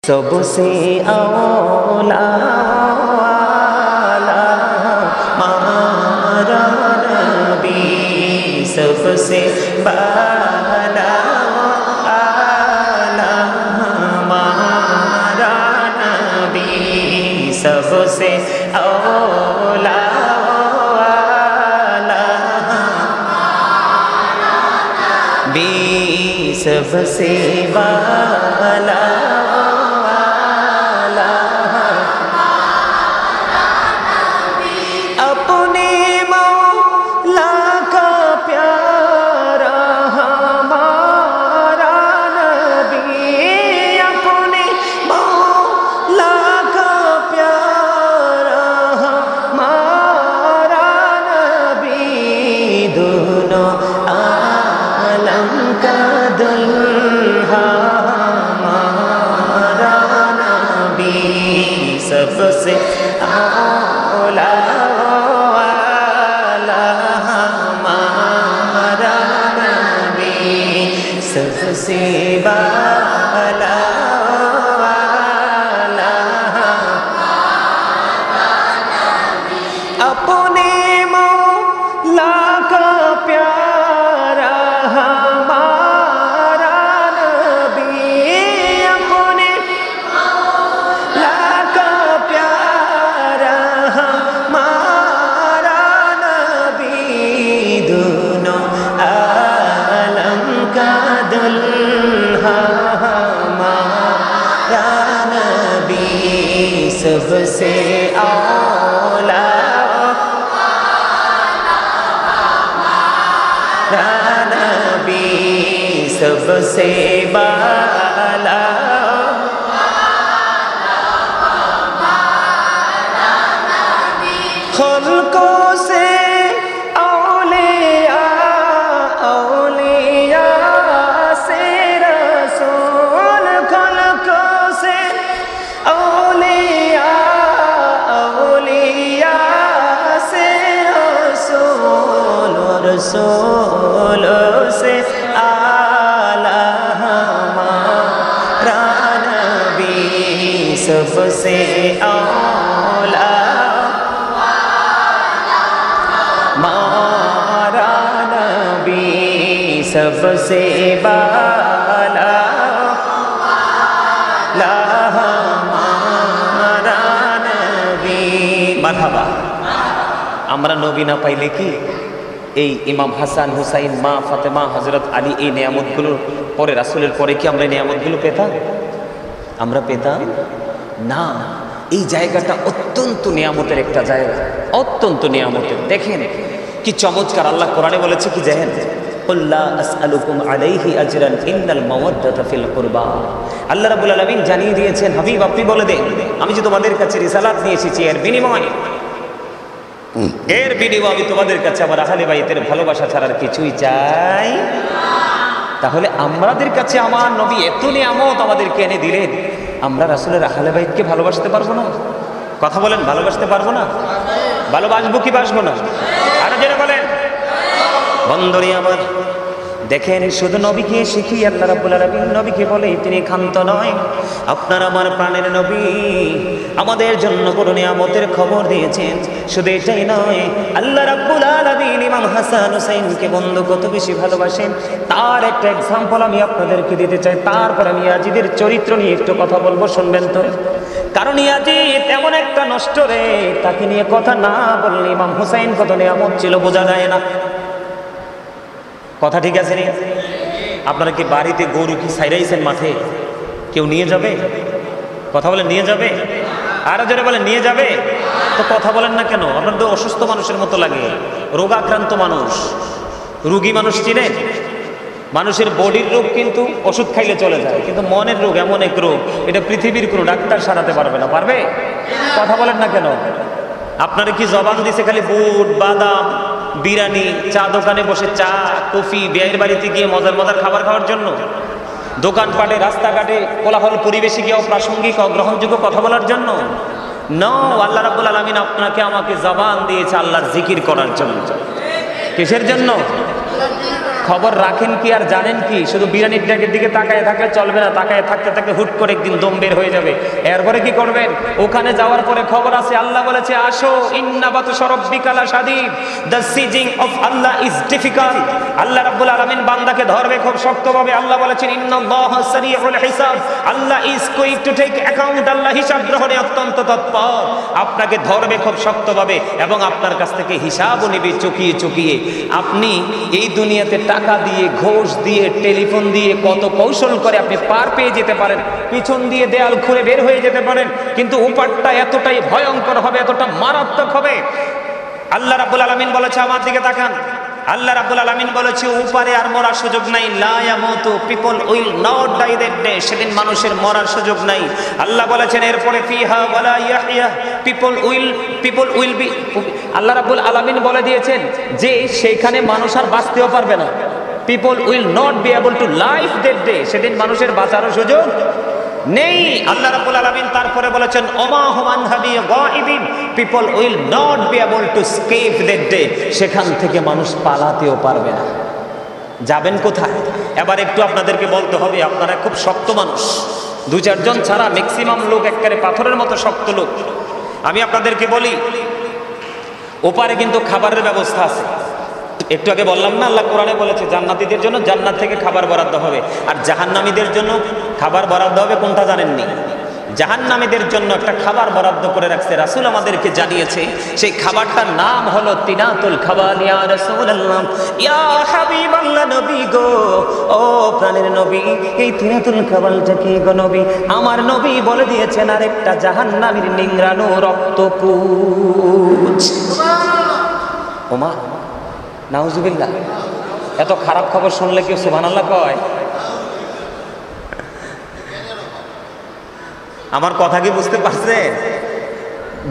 सबसे औला हमारा नबी, सबसे बाला आला हमारा नबी, सबसे औला नबी, सबसे बाला सबसे औला हमारा नबी, सबसे बाला अपने मौला का प्यारा हमारा नबी, अपने मौला का प्यारा हमारा नबी, दोनों आलम का दुल्हा हमारा नबी, सबसे औला नबी, सबसे बाला खल्कों से औलिया, औलिया से रसूल, खल्कों से औलिया, औलिया से रसूल, रसूल से आला हमारा नबी, सबसे औला हमारा नबी, सबसे बाला हमारा नबी। মারহাবা। আমরা নবী না পাইলে কি এই ইমাম হাসান হুসাইন, মা ফাতেমা, হযরত আলী, এই নিয়ামতগুলোর পরে, রাসূলের পরে কি আমরা নিয়ামতগুলো পেতাম? আমরা পেতাম না। এই জায়গাটা অত্যন্ত নিয়ামতের একটা জায়গা, অত্যন্ত নিয়ামতের। দেখেন কি চমৎকার আল্লাহ কোরআনে বলেছে কি, জানেন? কুল লা আসআলুকুম আলাইহি আজরান ইন্নাল মাওয়াদ্দাতা ফিল কুরবা। আল্লাহ রাব্বুল আলামিন জানিয়ে দিয়েছেন, হাবিব আপনি বলে দেন, আমি যে তোমাদের কাছে রিসালাত নিয়ে এসেছি, এর বিনিময়ে আমি তোমাদের কাছে আমার আহলে বাইতের ভালোবাসা ছাড়ার কিছুই চাই। তাহলে আমাদের কাছে আমার নবী এত নিয়ামত আমাদেরকে এনে দিলেন, আমরা রাসূলের আহলে বাইতকে ভালোবাসতে পারবো না? কথা বলেন, ভালোবাসতে পারবো না? ভালোবাসবো কি বাসবো না? আরো জোরে বলেন। বন্ধুরে আমার, দেখেন শুধু নবীকে শিখি, আল্লাহ রাব্বুল আলামিন নবীকে বলে তিনি ক্ষান্ত নয়। আপনার আমার প্রাণের নবী আমাদের জন্য বড় নিয়ামতের খবর দিয়েছেন। শুধু এটাই নয়, আল্লাহ রাব্বুল আলামিন ইমাম হাসান হুসাইনকে বন্ধু কত বেশি ভালোবাসেন তার একটা এক্সাম্পল আমি আপনাদেরকে দিতে চাই। তারপর আমি ইয়াজিদের চরিত্র নিয়ে একটু কথা বলবো, শুনবেন তো? কারণ ইয়াজিদ এমন একটা নষ্ট রে, তাকে নিয়ে কথা না বললে ইমাম হুসাইন কত নিয়ামত ছিল বোঝা যায় না। কথা ঠিক আছে নি? আপনারা কি বাড়িতে গরু কি সাইরাইছেন মাঠে? কেউ নিয়ে যাবে? কথা বলেন, নিয়ে যাবে? আরো জোরে বলেন, নিয়ে যাবে? তো কথা বলেন না কেন? আপনার তো অসুস্থ মানুষের মতো লাগে, রোগাক্রান্ত মানুষ, রোগী মানুষ চিনেন? মানুষের বডির রোগ কিন্তু ওষুধ খাইলে চলে যায়, কিন্তু মনের রোগ এমন এক রোগ, এটা পৃথিবীর কোনো ডাক্তার সারাতে পারবে না। পারবে? কথা বলেন না কেন? আপনারা কি জবান দিছে খালি বুট, বাদাম, বিরিয়ানি, চা দোকানে বসে চা, কফি, বিয়ের বাড়িতে গিয়ে মজার মজার খাবার খাওয়ার জন্য? দোকানপাটে, রাস্তাঘাটে, কোলাহল পরিবেশে গিয়ে অপ্রাসঙ্গিক, অগ্রহণযোগ্য কথা বলার জন্য? নো, আল্লাহ রাব্বুল আলামিন আপনাকে আমাকে জবান দিয়েছে আল্লাহর জিকির করার জন্য। কিসের জন্য? খবর রাখেন কি আর জানেন কি? শুধু বিরিয়ানির ট্যাগের দিকে তাকায় থাকলে চলবে না, তাকায় থাকতে থাকতে হুট করে একদিন দম বের হয়ে যাবে। এরপরে কি করবেন? ওখানে যাওয়ার পরে খবর আছে, আল্লাহ বলেছে আসো, ইন্না বাতশা রাব্বিকা লাশাদীদ, the seizing of Allah is difficult. Allah রাব্বুল আলামিন বান্দাকে ধরবে খুব শক্তভাবে। আল্লাহ বলেছেন ইন্নাল্লাহা সারিউল হিসাব, Allah is quick to take account, Allah হিসাব গ্রহণে অত্যন্ত তৎপর। আপনাকে ধরবে খুব শক্তভাবে এবং আপনার কাছ থেকে হিসাবও নেবে চুকিয়ে চুকিয়ে। আপনি এই দুনিয়াতে টাকা দিয়ে, ঘোষ দিয়ে, টেলিফোন দিয়ে কত কৌশল করে আপনি পার পেয়ে যেতে পারেন, পিছন দিয়ে দেয়াল খুঁড়ে বের হয়ে যেতে পারেন, কিন্তু উপারটা এতটাই ভয়ঙ্কর হবে, এতটা মারাত্মক হবে। আল্লাহ রাব্বুল আলামিন বলেছে, আমার দিকে তাকান, আল্লাহ রাব্বুল আলামিন বলেছে উপারে আর মরার সুযোগ নাই। লা ইয়ামুতু, people will not die that day, সেদিন মানুষের মরার সুযোগ নাই। আল্লাহ বলেছেন এরপরে ফিহা ওয়ালা ইয়াহইয়া, পিপল উইল বি, আল্লাহ রাব্বুল আলামিন বলে দিয়েছেন যে সেখানে মানুষ আর বাঁচতেও পারবে না। People will not be able two live that day, সেদিন মানুষের বাঁচারও সুযোগ নেই। আল্লাহ রাব্বুল আলামিন তারপরে বলেছেন ওমা হুম আনহা বিগাইবিন, people will not be able to escape that day, সেখান থেকে মানুষ পালাতেও পারবে না। যাবেন কোথায়? এবার একটু আপনাদেরকে বলতে হবে, আপনারা খুব শক্ত মানুষ, দু চারজন ছাড়া ম্যাক্সিমাম লোক একেবারে পাথরের মতো শক্ত লোক। আমি আপনাদেরকে বলি, ওপারে কিন্তু খাবারের ব্যবস্থা আছে। একটু আগে বললাম না, আল্লাহ কোরআনে বলেছে জান্নাতীদের জন্য জান্নাত থেকে খাবার বরাদ্দ হবে, আর জাহান্নামীদের জন্য খাবার বরাদ্দ হবে কোনটা জানেননি? জাহান্নামীদের জন্য একটা খাবার বরাদ্দ করে রাখছে, রাসূল আমাদেরকে জানিয়েছে। সেই খাবারটার নাম হলো তিনাতুল খাবার। ইয়া রাসূলুল্লাহ, ইয়া হাবিবাল্লাহ, নবী গো, ও প্রাণের নবী, এই তিনাতুল খাবারটা কি গো নবী? আমার নবী বলে দিয়েছেন আরেকটা জাহান্নামীর নিংড়ানো রক্তপুঞ্জ। ওমা নাউজুবিল্লাহ, এত খারাপ খবর শুনলে কেউ সুবহানাল্লাহ কয়? আমার কথা কি বুঝতে পারছে?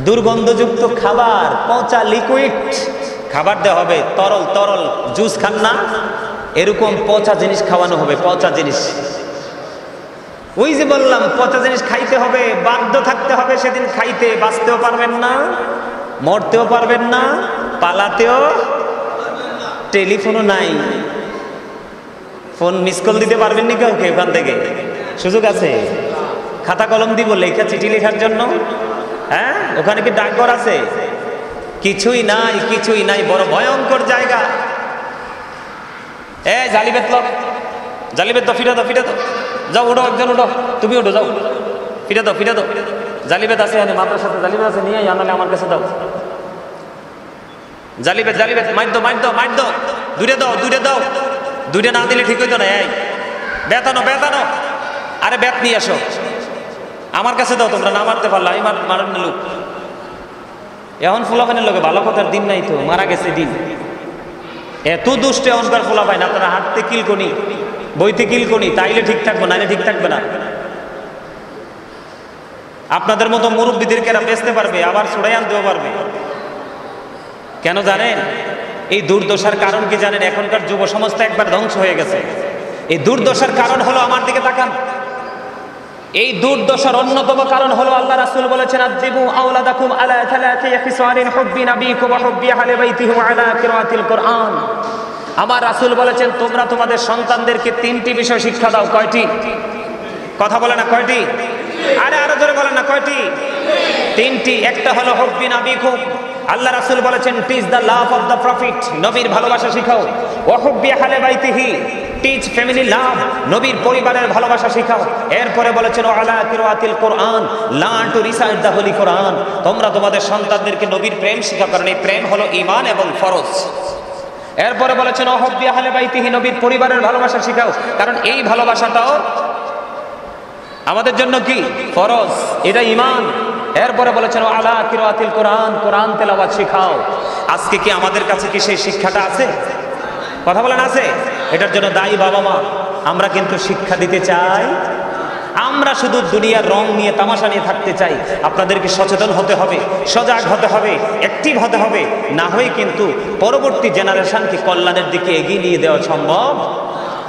দুর্গন্ধযুক্ত খাবার, পচা লিকুইড খাবার দেওয়া হবে, তরল তরল জুস খান না, এরকম পচা জিনিস খাওয়ানো হবে, পচা জিনিস। ওই যে বললাম পচা জিনিস খাইতে হবে, বাধ্য থাকতে হবে সেদিন খাইতে। বাঁচতেও পারবেন না, মরতেও পারবেন না, পালাতেও, টেলিফোনও নাই, ফোন মিস কল দিতে পারবেন নি কাউকে ওখান থেকে, সুযোগ আছে? খাতা কলম দিব লেখা, চিঠি লেখার জন্য? হ্যাঁ, ওখানে কি ডাকঘর আছে? কিছুই নাই, কিছুই নাই, বড় ভয়ঙ্কর জায়গা। জালিবেত লোক, জালিবেত দাও, ফিরে দাও, ফিরে দাও, যাও উঠো, একজন উঠো, তুমি উঠো, যাও ফিরে দাও, ফিরে দাও। জালিবেত আছে, মাদ্রাসাতে জালিবেত আছে, নিয়ে আনালে আমার কাছে দাও। জালিবেত, জালিবেত, মাইর দাও, মাইর দাও, মাইর দাও, দূরে দাও, দূরে দাও, দূরে না দিলে ঠিক হইতো না। এই বেতানো, বেতানো, আরে বেত নিয়ে আসো, আমার কাছে দাও, তোমরা না মারতে পারলো, আমি মারেন না লোক। এখন ফুলাফানের লোকে ভালো কথার দিন নাই তো, মারা গেছে দিন। এত দুষ্ট এখনকার ফুলাফাই না, আপনারা হাঁটতে কিলকনি, বইতে কিলকনি, তাইলে ঠিক থাকবো, নাইলে ঠিক থাকবে না। আপনাদের মতো মুরব্বীদেরকে এরা বেচতে পারবে, আবার ছড়াই আনতেও পারবে। কেন জানেন? এই দুর্দশার কারণ কি জানেন? এখনকার যুব সমাজটা একবার ধ্বংস হয়ে গেছে। এই দুর্দশার কারণ হলো, আমার দিকে তাকান, এই দুর্দশার অন্যতম কারণ হলো আল্লাহ রাসূল বলেছেন আদিবু আওলাদাকুম আলা থালাতি খিসারিন হুব্বি নাবিকুম ওয়া হুব্বি আহলি বাইতিহি ওয়া আলা কিরাআতিল কুরআন। আমার রাসূল বলেছেন তোমরা তোমাদের সন্তানদেরকে তিনটি বিষয় শিক্ষা দাও। কয়টি? কথা বলে না, কয়টি? আরে আরো জোরে বলেন না, কয়টি? তিনটি। একটা হলো হুব্বি নাবিকুম, আল্লাহ রাসূল বলেছেন teach the love of the profit, নবীর ভালোবাসা শিখাও। ওয়া হুব্বি আহলি বাইতিহি, টিচ ফ্যামিলি লাভ, নবীর পরিবারের ভালোবাসা শিখাও। এরপরে বলেছেন আলা কিরাআতিল কুরআন, learn to recite the holy Quran, তোমরা তোমাদের সন্তানদেরকে নবীর প্রেম শিখাও, কারণ এই প্রেম হলো ঈমান এবং ফরজ। এরপরে বলেছেন হুব্বি আহলি বাইতিহি, নবীর পরিবারের ভালোবাসা শিখাও, কারণ এই ভালোবাসাটাও আমাদের জন্য কি ফরজ, এটা ঈমান। এরপরে বলেছেন আলা কিরাআতিল কুরআন, কোরআন তেলাওয়াত শিখাও। আজকে কি আমাদের কাছে কি সেই শিক্ষাটা আছে? কথা বলেন আছে? এটার জন্য দায়ী বাবা মা। আমরা কিন্তু শিক্ষা দিতে চাই, আমরা শুধু দুনিয়ার রং নিয়ে, তামাশা নিয়ে থাকতে চাই। আপনাদেরকে সচেতন হতে হবে, সজাগ হতে হবে, অ্যাক্টিভ হতে হবে, না হয়ে কিন্তু পরবর্তী জেনারেশনকে কল্যাণের দিকে এগিয়ে নিয়ে দেওয়া সম্ভব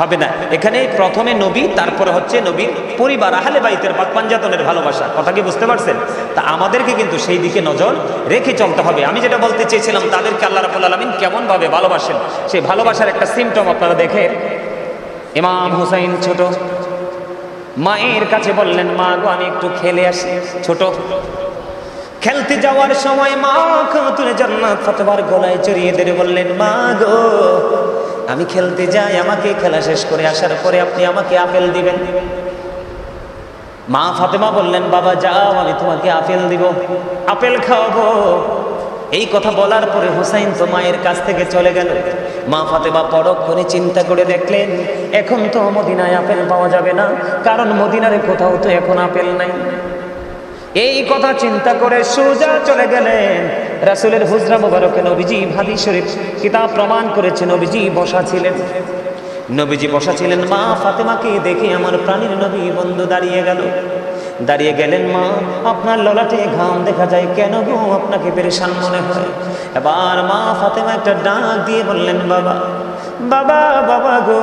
হবে না। এখানে প্রথমে নবী, তারপরে হচ্ছে নবীর পরিবার, আহলে বাইতের পাক পাঞ্জাতনের ভালোবাসা। কথা কি বুঝতে পারছেন? তা আমাদেরকে কিন্তু সেই দিকে নজর রেখে চলতে হবে। আমি যেটা বলতে চেয়েছিলাম, তাদেরকে আল্লাহ রাব্বুল আলামিন কেমন ভাবে ভালোবাসেন, সেই ভালোবাসার একটা সিমটম আপনারা দেখেন। ইমাম হুসাইন ছোট, মায়ের কাছে বললেন, মা গো আমি একটু খেলে আসি। ছোট খেলতে যাওয়ার সময় মা খাতুনে জান্নাত ফাতেমার গলায় জড়িয়ে ধরে বললেন, মা গো আমি খেলতে যাই, আমাকে খেলা শেষ করে আসার পরে আপনি আমাকে আপেল দিবেন। মা ফাতেমা বললেন, বাবা যাও, আমি তোমাকে আপেল দিব, আপেল খাওয়াবো। এই কথা বলার পরে হুসাইন তো মায়ের কাছ থেকে চলে গেল। মা ফাতেমা পরক্ষণে চিন্তা করে দেখলেন, এখন তো মদিনায় আপেল পাওয়া যাবে না, কারণ মদিনারে কোথাও তো এখন আপেল নাই। এই কথা চিন্তা করে সোজা চলে গেলেন রাসূলের হুজরা মুবারকে। নবীজি হাদিস শরীফ কিতাব প্রমাণ করেছে, নবীজি বসা ছিলেন। নবীজি বসা ছিলেন, মা ফাতেমাকে দেখে আমার প্রাণীর নবী বন্ধু দাঁড়িয়ে গেলেন। মা আপনার ললাটে ঘাম দেখা যায়, কেন গো আপনাকে পেরেশান মনে হয়? এবার মা ফাতেমা একটা ডাক দিয়ে বললেন, বাবা বাবা বাবা গো,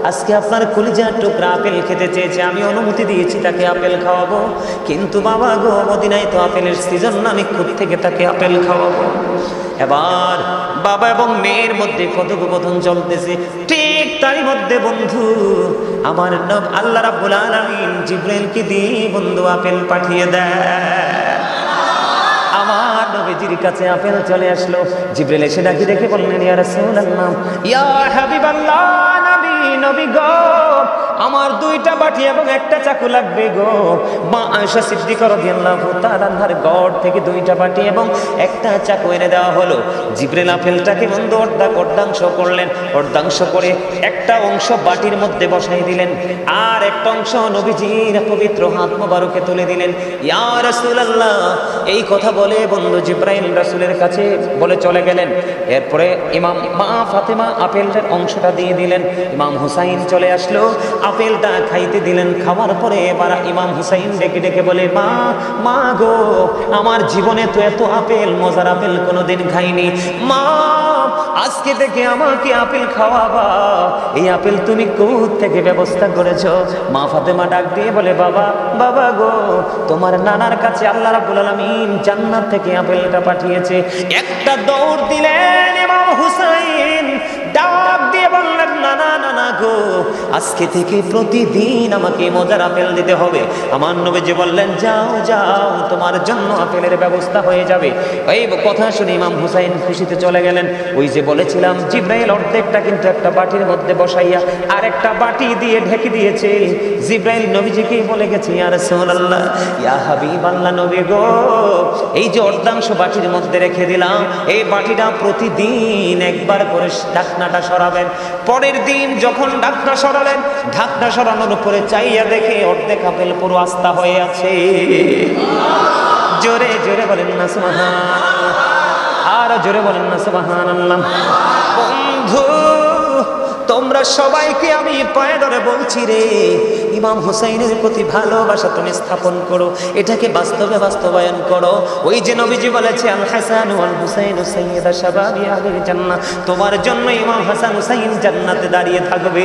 আজকে আপনার কলিজার টুকরা আপেল খেতে চেয়েছে, আমি অনুমতি দিয়েছি তাকে আপেল খাওয়াবো, কিন্তু বাবা গো মদিনায় তো আপেলের সিজন না, আমি কোথা থেকে তাকে আপেল খাওয়াবো? এবার বাবা এবং মেয়ের মধ্যে কথোপকথন চলতেছে। ঠিক তারই মধ্যে বন্ধু আমার আল্লাহ রাব্বুল আলামিন জিবরাইলকে দিয়ে বন্ধু আপেল পাঠিয়ে দেয়। আমার নবীজির কাছে আপেল চলে আসলো। জিবরাইল এসে ডাকি দেখে বললেন, ইয়া রাসূলুল্লাহ, ইয়া হাবিবাল্লাহ, নবী গো আমার দুইটা বাটি এবং একটা চাকু লাগবে গো। মা আয়েশা সিদ্দিকা রাদিয়াল্লাহু তাআলা আনহার গড় থেকে দুইটা বাটি এবং একটা চাকু এনে দেওয়া হলো। জিবরাইল আপেলটাকে বন্ধু অর্ধাংশ করলেন, অর্ধাংশ করে একটা অংশ বাটির মধ্যে বসাই দিলেন, আর একটা অংশ নবীজির পবিত্র হাত মোবারকে তুলে দিলেন। ইয়া রাসূলুল্লাহ, এই কথা বলে বন্ধু জিবরাইল রাসূলের কাছে বলে চলে গেলেন। এরপরে মা ফাতেমা আপেলটার অংশটা দিয়ে দিলেন। ইমাম হুসাইন চলে আসলো, আপেলটা খাইতে দিলেন। খাওয়ার পরে এবার ইমাম হুসাইন ডেকে ডেকে বলে, মা গো আমার জীবনে তো এত আপেল, মজার আপেল কোনোদিন খাইনি। মা আজকে থেকে আমাকে আপেল খাওয়াবা, এই আপেল তুমি কোথা থেকে ব্যবস্থা করেছো? মা ফাতেমা ডাক দিয়ে বলে, বাবা গো তোমার নানার কাছে আল্লাহ রাব্বুল আলামিন জান্নাত থেকে আপেলটা পাঠিয়েছে। একটা দৌড় দিলেন ইমাম হুসাইন, ডাক দিয়ে বললেন, নানা গো আজকে থেকে প্রতিদিন আমাকে মজার আপেল দিতে হবে। আমার নবীজি বললেন, যাও তোমার জন্য আপেলের ব্যবস্থা হয়ে যাবে। এই কথা শুনে ইমাম হুসাইন খুশিতে চলে গেলেন। ওই যে বলেছিলাম জিবরাইল অর্ধেকটা কিন্তু একটা বাটির মধ্যে বসাইয়া আর একটা বাটি দিয়ে ঢেকে দিয়েছে। জিবরাইল নবীজিকে বলে গেছে, ইয়া রাসূলুল্লাহ, ইয়া হাবিবাল্লাহ, নবী গো এই যে অর্ধাংশ বাটির মধ্যে রেখে দিলাম, এই বাটিটা প্রতিদিন একবার করে ঢাকনাটা সরাবেন। পরের দিন যখন ঢাকনা সরালেন, ঢাকনা সরানোর উপরে চাইয়া দেখে অর্ধেক আপেল পুরো আস্তা হয়ে আছে। জোরে জোরে বলেন না সুবহানাল্লাহ, আর জোরে বলেন না সুবহানাল্লাহ। বন্ধু তোমরা সবাইকে আমি পায়ে ধরে বলছি রে, ইমাম হুসাইনের প্রতি ভালোবাসা তুমি স্থাপন করো, এটাকে বাস্তবায়ন করো। ওই যে নবীজি বলেছে, আল হাসান ওয়াল হুসাইন সাইয়্যিদা শাবাবি আহলিল জান্নাহ, তোমার জন্য ইমাম হাসান হুসাইন জান্নাতে দাঁড়িয়ে থাকবে।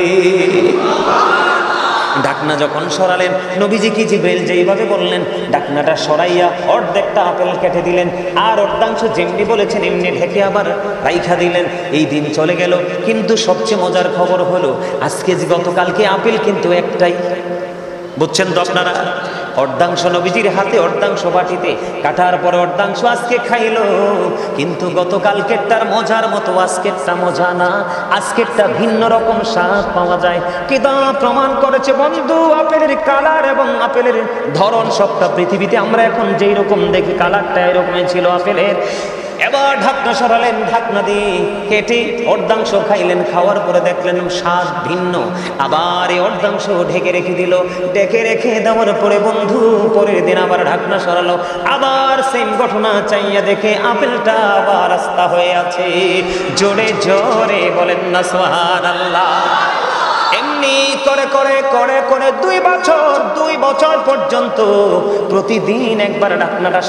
ঢাকনা যখন সরালেন, নবীজি কি জিবরাইল যেইভাবে বললেন ঢাকনাটা সরাইয়া অর্ধেকটা আপেল কেটে দিলেন, আর অর্ধাংশ যেমনি বলেছেন এমনি ঢেকে আবার রাইখা দিলেন। এই দিন চলে গেল, কিন্তু সবচেয়ে মজার খবর হলো আজকে যে গতকালকে আপেল কিন্তু একটাই, বুঝছেন তো আপনারা? অর্ধাংশ নবীজির হাতে, অর্ধাংশ বাটিতে, কাটার পরে অর্ধাংশ আজকে খাইলো, কিন্তু গতকালকেরটার মজার মতো আজকেরটা মজা না, আজকেরটা ভিন্ন রকম স্বাদ পাওয়া যায়। কিতাব প্রমাণ করেছে বন্ধু, আপেলের কালার এবং আপেলের ধরন সবটা পৃথিবীতে আমরা এখন যেই রকম দেখি কালারটা এরকমই ছিল আপেলের। এবার ঢাকনা সরালেন, ঢাকনা দিয়ে কেটে অর্ধাংশ খাইলেন, খাওয়ার পরে দেখলেন স্বাদ ভিন্ন, আবার এই অর্ধাংশ ঢেকে রেখে দিল। ঢেকে রেখে দেওয়ার পরে বন্ধু পরের দিন আবার ঢাকনা সরালো, আবার সেম ঘটনা, চাইয়া দেখে আপেলটা আবার রাস্তা হয়ে আছে। জোরে জোরে বলেন না সুবহানাল্লাহ। এমনি করে করে করে করে 2 বছর পর্যন্ত প্রতিদিন একবার ঢাকনাটা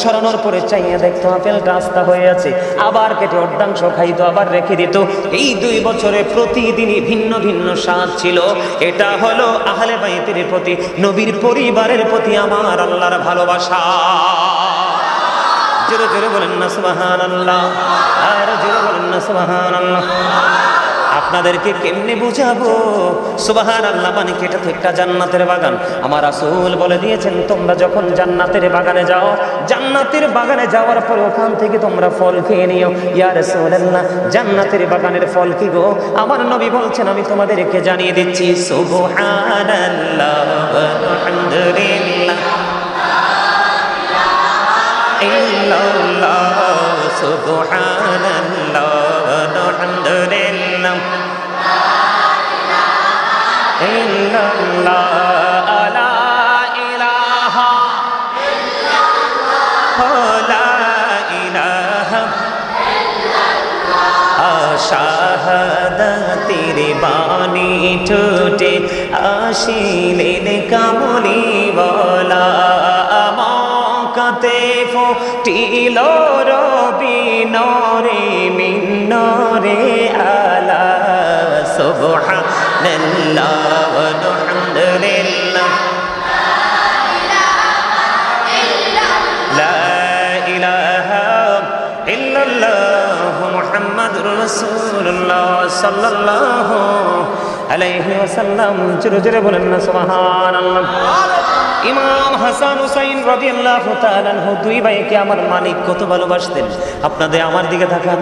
সরানোর পরে চাইয়ে দেখতো আপেলটা আস্তা হয়ে আছে, আবার কেটে অর্ধাংশ খাইতো, আবার রেখে দিত। এই 2 বছরে প্রতিদিনই ভিন্ন ভিন্ন স্বাদ ছিল। এটা হলো আহলে বাইতের প্রতি, নবীর পরিবারের প্রতি আমার আল্লাহর ভালোবাসা। জোরে জোরে বলেন না সুবহানাল্লাহ, আর জোরে বলেন না সুবহানাল্লাহ। আপনাদেরকে কেমনে বুঝাবো সুবহানাল্লাহ মানে কি? এটা তো একটা জান্নাতের বাগান। আমার রাসূল বলে দিয়েছেন, তোমরা যখন জান্নাতের বাগানে যাও, জান্নাতের বাগানে যাওয়ার পরে ওখান থেকে তোমরা ফল খেয়ে নিও। ইয়া রাসূলুল্লাহ, জান্নাতের বাগানের ফল কি গো? আমার নবী বলছেন, আমি তোমাদেরকে জানিয়ে দিচ্ছি। সুবহানাল্লাহ আলহামদুলিল্লাহ ইল্লাল্লাহ, সুবহানাল্লাহ আলহামদুলিল্লাহ ইল্লাল্লাহ, লা ইলাহা ইল্লাল্লাহ, লা ইলাহা ইল্লাল্লাহ, শাহাদাতের বাণী ঠোঁটে আসিলেন কামলি ওয়ালা, মক্কাতে ফুটিল রবি নূরে মিন নূরে আলা, সুবহানাল্লাহ আলহামদুলিল্লাহ, লা ইলাহা ইল্লাল্লাহ মুহাম্মাদুর রাসূলুল্লাহ সাল্লাল্লাহু আলাইহি ওয়াসাল্লাম। জোরে জোরে বলেন না সুবহানাল্লাহ। ইমাম হাসান হুসাইন রাদিয়াল্লাহু তাআলা আনহু 2 ভাইকে আমার মালিক কত ভালোবাসতেন। আপনাদের আমার দিকে তাকান।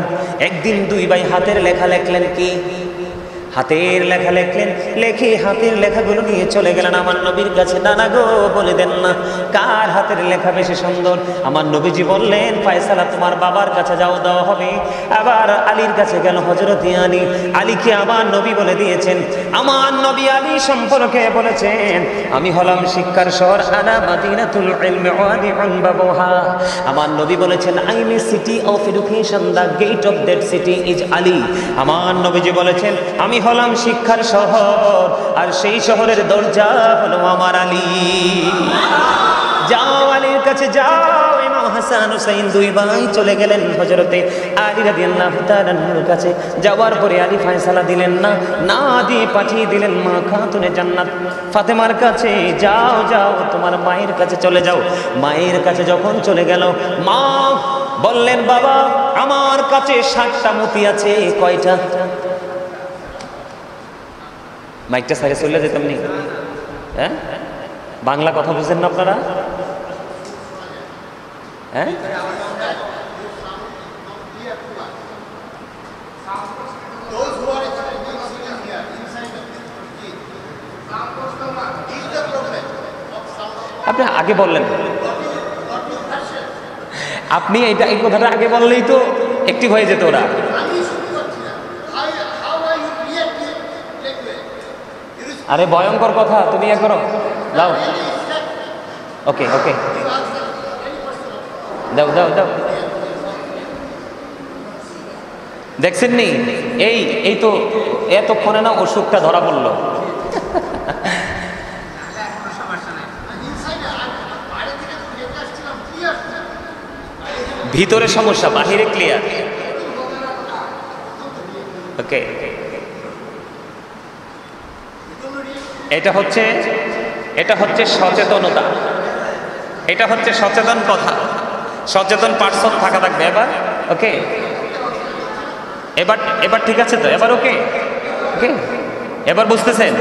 একদিন 2 ভাই হাতের লেখা লেখলেন। কি হাতের লেখা লেখলেন? লেখে হাতের লেখাগুলো নিয়ে চলে গেলেন আমার নবীর কাছে। নানা গো, বলে দেন না কার হাতের লেখা বেশি সুন্দর? আমার নবীজি বললেন, ফয়সালা তোমার বাবার কাছে যাও, দেওয়া হবে। আবার আলীর কাছে গেল হযরত আলী। আলীকে আমার নবী বলে দিয়েছেন। আমার নবী আলী সম্পর্কে বলেছেন, আমি হলাম শিক্ষার শহর, আনা মাদিনাতুল ইলমি ওয়াদিউন বাবুহা। আমার নবী বলেছেন, I am a city of education, the gate of that city is Ali. আমার নবীজি বলেছেন, আমি হলাম শিক্ষার শহর, আর সেই শহরের দরজা হলো আমার আলী। যাও আলীর কাছে যাও। ইমাম হাসান হুসাইন 2 ভাই চলে গেলেন হযরতে আলী রাদিয়াল্লাহু তাআলা আনহুর কাছে। যাওয়ার পরে আলী ফয়সালা দিলেন না, না দিয়ে পাঠিয়ে দিলেন মা খাতুনে জান্নাত ফাতেমার কাছে। যাও যাও, তোমার মায়ের কাছে চলে যাও। মায়ের কাছে যখন চলে গেল, মা বললেন, বাবা আমার কাছে 60টা মতি আছে। কয়টা? মাইকটা সাইডে চলে যেতাম নি? হ্যাঁ, বাংলা কথা বুঝেন না আপনারা? হ্যাঁ, আপনি আগে বললেন, আপনি এই কথাটা আগে বললেই তো অ্যাক্টিভ হয়ে যেত ওরা। আরে ভয়ঙ্কর কথা, তুমি ইয়ে করো, দাও। ওকে ওকে, দাও দাও দাও। দেখছেন নি, এই তো এতক্ষণে না অসুখটা ধরা পড়লো। ভিতরে সমস্যা, বাহিরে ক্লিয়ার। ওকে, এটা হচ্ছে সচেতনতা, এটা হচ্ছে সচেতন কথা, সচেতন পার্সন থাকা থাকবে। এবার ওকে, এবার ঠিক আছে তো? এবার ওকে ওকে, এবার বুঝতেছেন?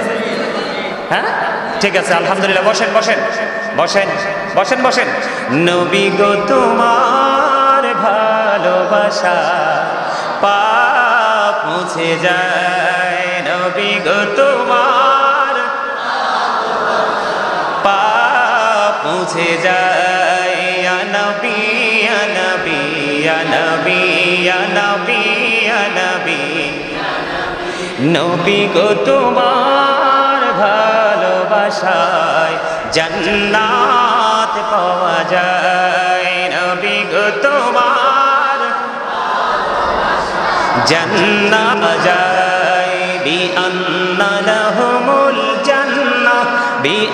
হ্যাঁ, ঠিক আছে, আলহামদুলিল্লাহ। বসেন বসেন বসেন বসেন বসেন। নবী গো তোমার ভালোবাসা পাপ মুছে যায়, নবী গো তোমার পাপ মুছে যায়। ইয়া নবী ইয়া নবী ইয়া নবী ইয়া নবী ইয়া নবী, নবী গো তোমার ভালোবাসায় জান্নাত পাওয়া যায়, নবী গো তোমার জান্নাত যায়। বিআন্না লাহুম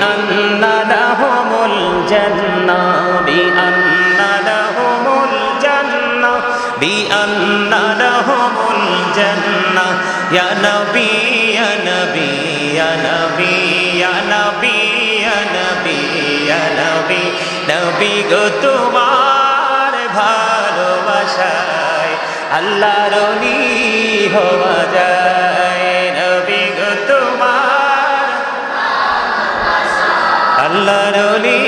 বিআন্না লাহুমুল জান্নাহ বিআন্না লাহুমুল জান্নাহ বিআন্না লাহুমুল জান্নাহ ইয়া নবী ইয়া নবী ইয়া নবী ইয়া নবী ইয়া নবী ইয়া নবী নবী গো তোমার ভালোবাসায় আল্লাহর ওলি হওয়া যায় নবী গো তোমার আল্লাহর ওলি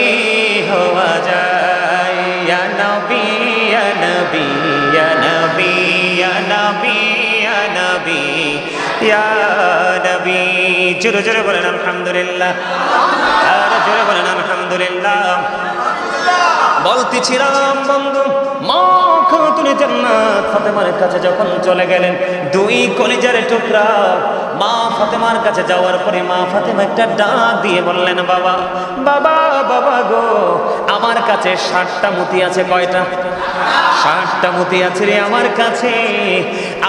হওয়া যায় ইয়া নবী ইয়া নবী ইয়া নবী ইয়া নবী ইয়া নবী ইয়া নবী জোরে জোরে বলেন আলহামদুলিল্লাহ আর জোরে বলেন আলহামদুলিল্লাহ বলতেছিলাম বন্ধু মা খাতুনে জান্নাত ফাতেমার কাছে যখন চলে গেলেন দুই কলিজার টুকরা মা ফাতেমার কাছে যাওয়ার পরে মা ফাতেমা একটা ডাক দিয়ে বললেন বাবা বাবা বাবা গো আমার কাছে 60টা মতি আছে কয়টা 60টা মতি আছে রে আমার কাছে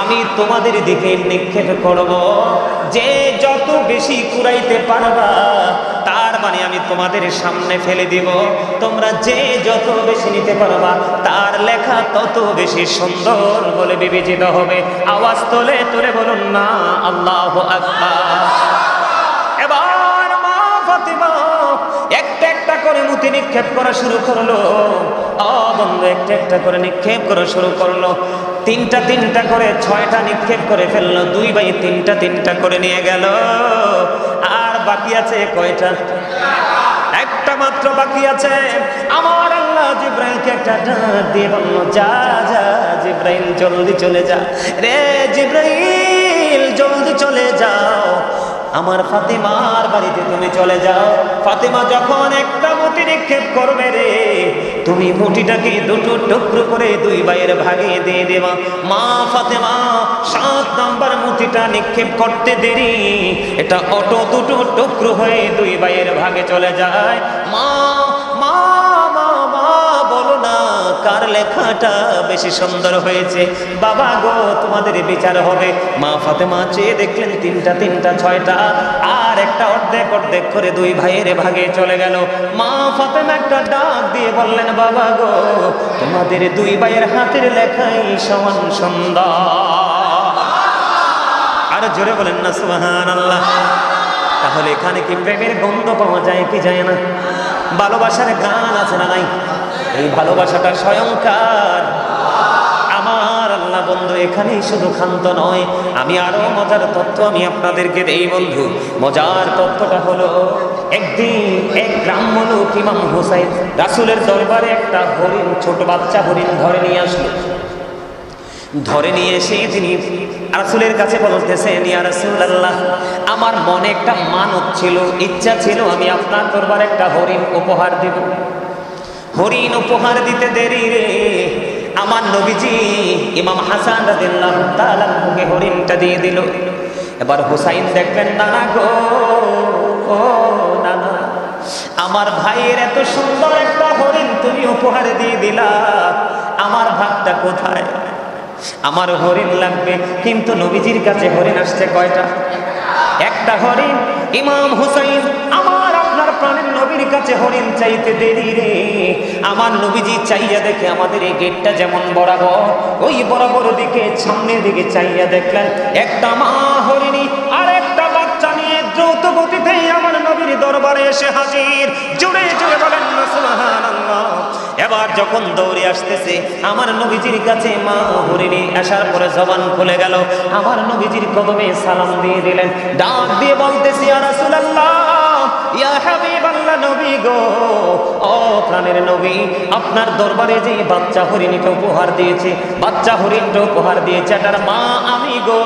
আমি তোমাদের দিকে নিক্ষেপ করব যে যত বেশি কুড়াইতে পারবা তার মানে আমি তোমাদের সামনে ফেলে দিব তোমরা যে যত বেশি নিতে পারবা তার লেখা তত বেশি সুন্দর বলে বিবেচিত হবে আওয়াজ তোলে তোলে বলুন না আল্লাহু আকবার এবার মা ফাতেমা একটা একটা করে মুতি নিক্ষেপ করা শুরু করলো বন্ধু একটা একটা করে নিক্ষেপ করা শুরু করলো তিনটা তিনটা করে 6টা নিক্ষেপ করে ফেললো দুই ভাই তিনটা তিনটা করে নিয়ে গেল আর বাকি আছে কয়টা একটা মাত্র বাকি আছে আমার আল্লাহ জিব্রাইলকে একটা ডাক দিয়ে বলল যা যা জিব্রাইল জলদি চলে যা রে জিব্রাইল জলদি চলে যাও আমার ফাতেমার বাড়িতে তুমি চলে যাও ফাতেমা যখন একটা মুঠি নিক্ষেপ করবে রে তুমি মুঠিটাকে দুটো টুকরো করে দুই ভাইয়ের ভাগে দিয়ে দেবা মা ফাতেমা 7 নম্বর মুঠিটা নিক্ষেপ করতে দেরি এটা অটো দুটো টুকরো হয়ে দুই ভাইয়ের ভাগে চলে যায় মা মা মা মা বলো না কার লেখাটা বেশি সুন্দর হয়েছে বাবা গো তোমাদের বিচার হবে মা ফাতেমা চেয়ে দেখলেন তিনটা তিনটা 6টা আর একটা অর্ধেক অর্ধেক করে দুই ভাইয়ের ভাগে চলে গেল মা ফাতেমা একটা ডাক দিয়ে বললেন বাবা গো তোমাদের দুই ভাইয়ের হাতের লেখাই সমান সুন্দর আর জোরে বলেন না সুবহানাল্লাহ তাহলে এখানে কি প্রেমের গন্ধ পাওয়া যায় কি যায় না ভালোবাসার গান আছে না নাই এই ভালোবাসাটা স্বয়ংকার আমার আল্লাহ বন্ধু এখানেই শুধু ক্ষান্ত নয় আমি আরো মজার তথ্য আমি আপনাদেরকে দেই বন্ধু মজার তথ্যটা হলো একদিন এক গ্রাম্য লোক ইমাম হুসাইন রাসূলের দরবারে একটা হরিণ ছোট বাচ্চা হরিণ ধরে নিয়ে আসলো ধরে নিয়ে এসে তিনি রাসূলের কাছে বলতেছেন ইয়া রাসূলুল্লাহ আমার মনে একটা মানত ছিল ইচ্ছা ছিল আমি আপনার দরবারে একটা হরিণ উপহার দেব হরিণ উপহার দিতে দেরি রে আমার নবীজি ইমাম হাসান রাদিয়াল্লাহু তাআলা মুখে হরিণটা দিয়ে দিল এবার হুসাইন দেখবেন নানা গো ও নানা আমার ভাইয়ের এত সুন্দর একটা হরিণ তুমি উপহার দিয়ে দিলা আমার ভাগটা কোথায় আমার হরিণ লাগবে কিন্তু নবীজির কাছে হরিণ আসছে কয়টা একটা হরিণ ইমাম হুসাইন আমার আপনার প্রাণের নবীর কাছে হরিণ চাইতে দেরি রে আমার নবীজি চাইয়া দেখে আমাদের এই গেটটা যেমন বরাবর ওই বরাবর দিকে সামনের দিকে চাইয়া দেখলেন একটা মা হরিণী আর একটা বাচ্চা নিয়ে দ্রুত গতিতে আমার নবীর দরবারে এসে হাজির জোরে জোরে বলেন না সুবহানাল্লাহ এবার যখন দৌড়ে আসতেছে আমার নবীজির কাছে মা হরিণী আসার পরে জবান খুলে গেল আমার নবীজির কদমে সালাম দিয়ে দিলেন ডাক দিয়ে বলতেছি ইয়া রাসূলুল্লাহ ইয়া হাবিবাল্লাহ নবী গো ও প্রাণের নবী আপনার দরবারে যে বাচ্চা হরিণীকে উপহার দিয়েছে বাচ্চা হরিণটা উপহার দিয়েছে এটার মা আমি গো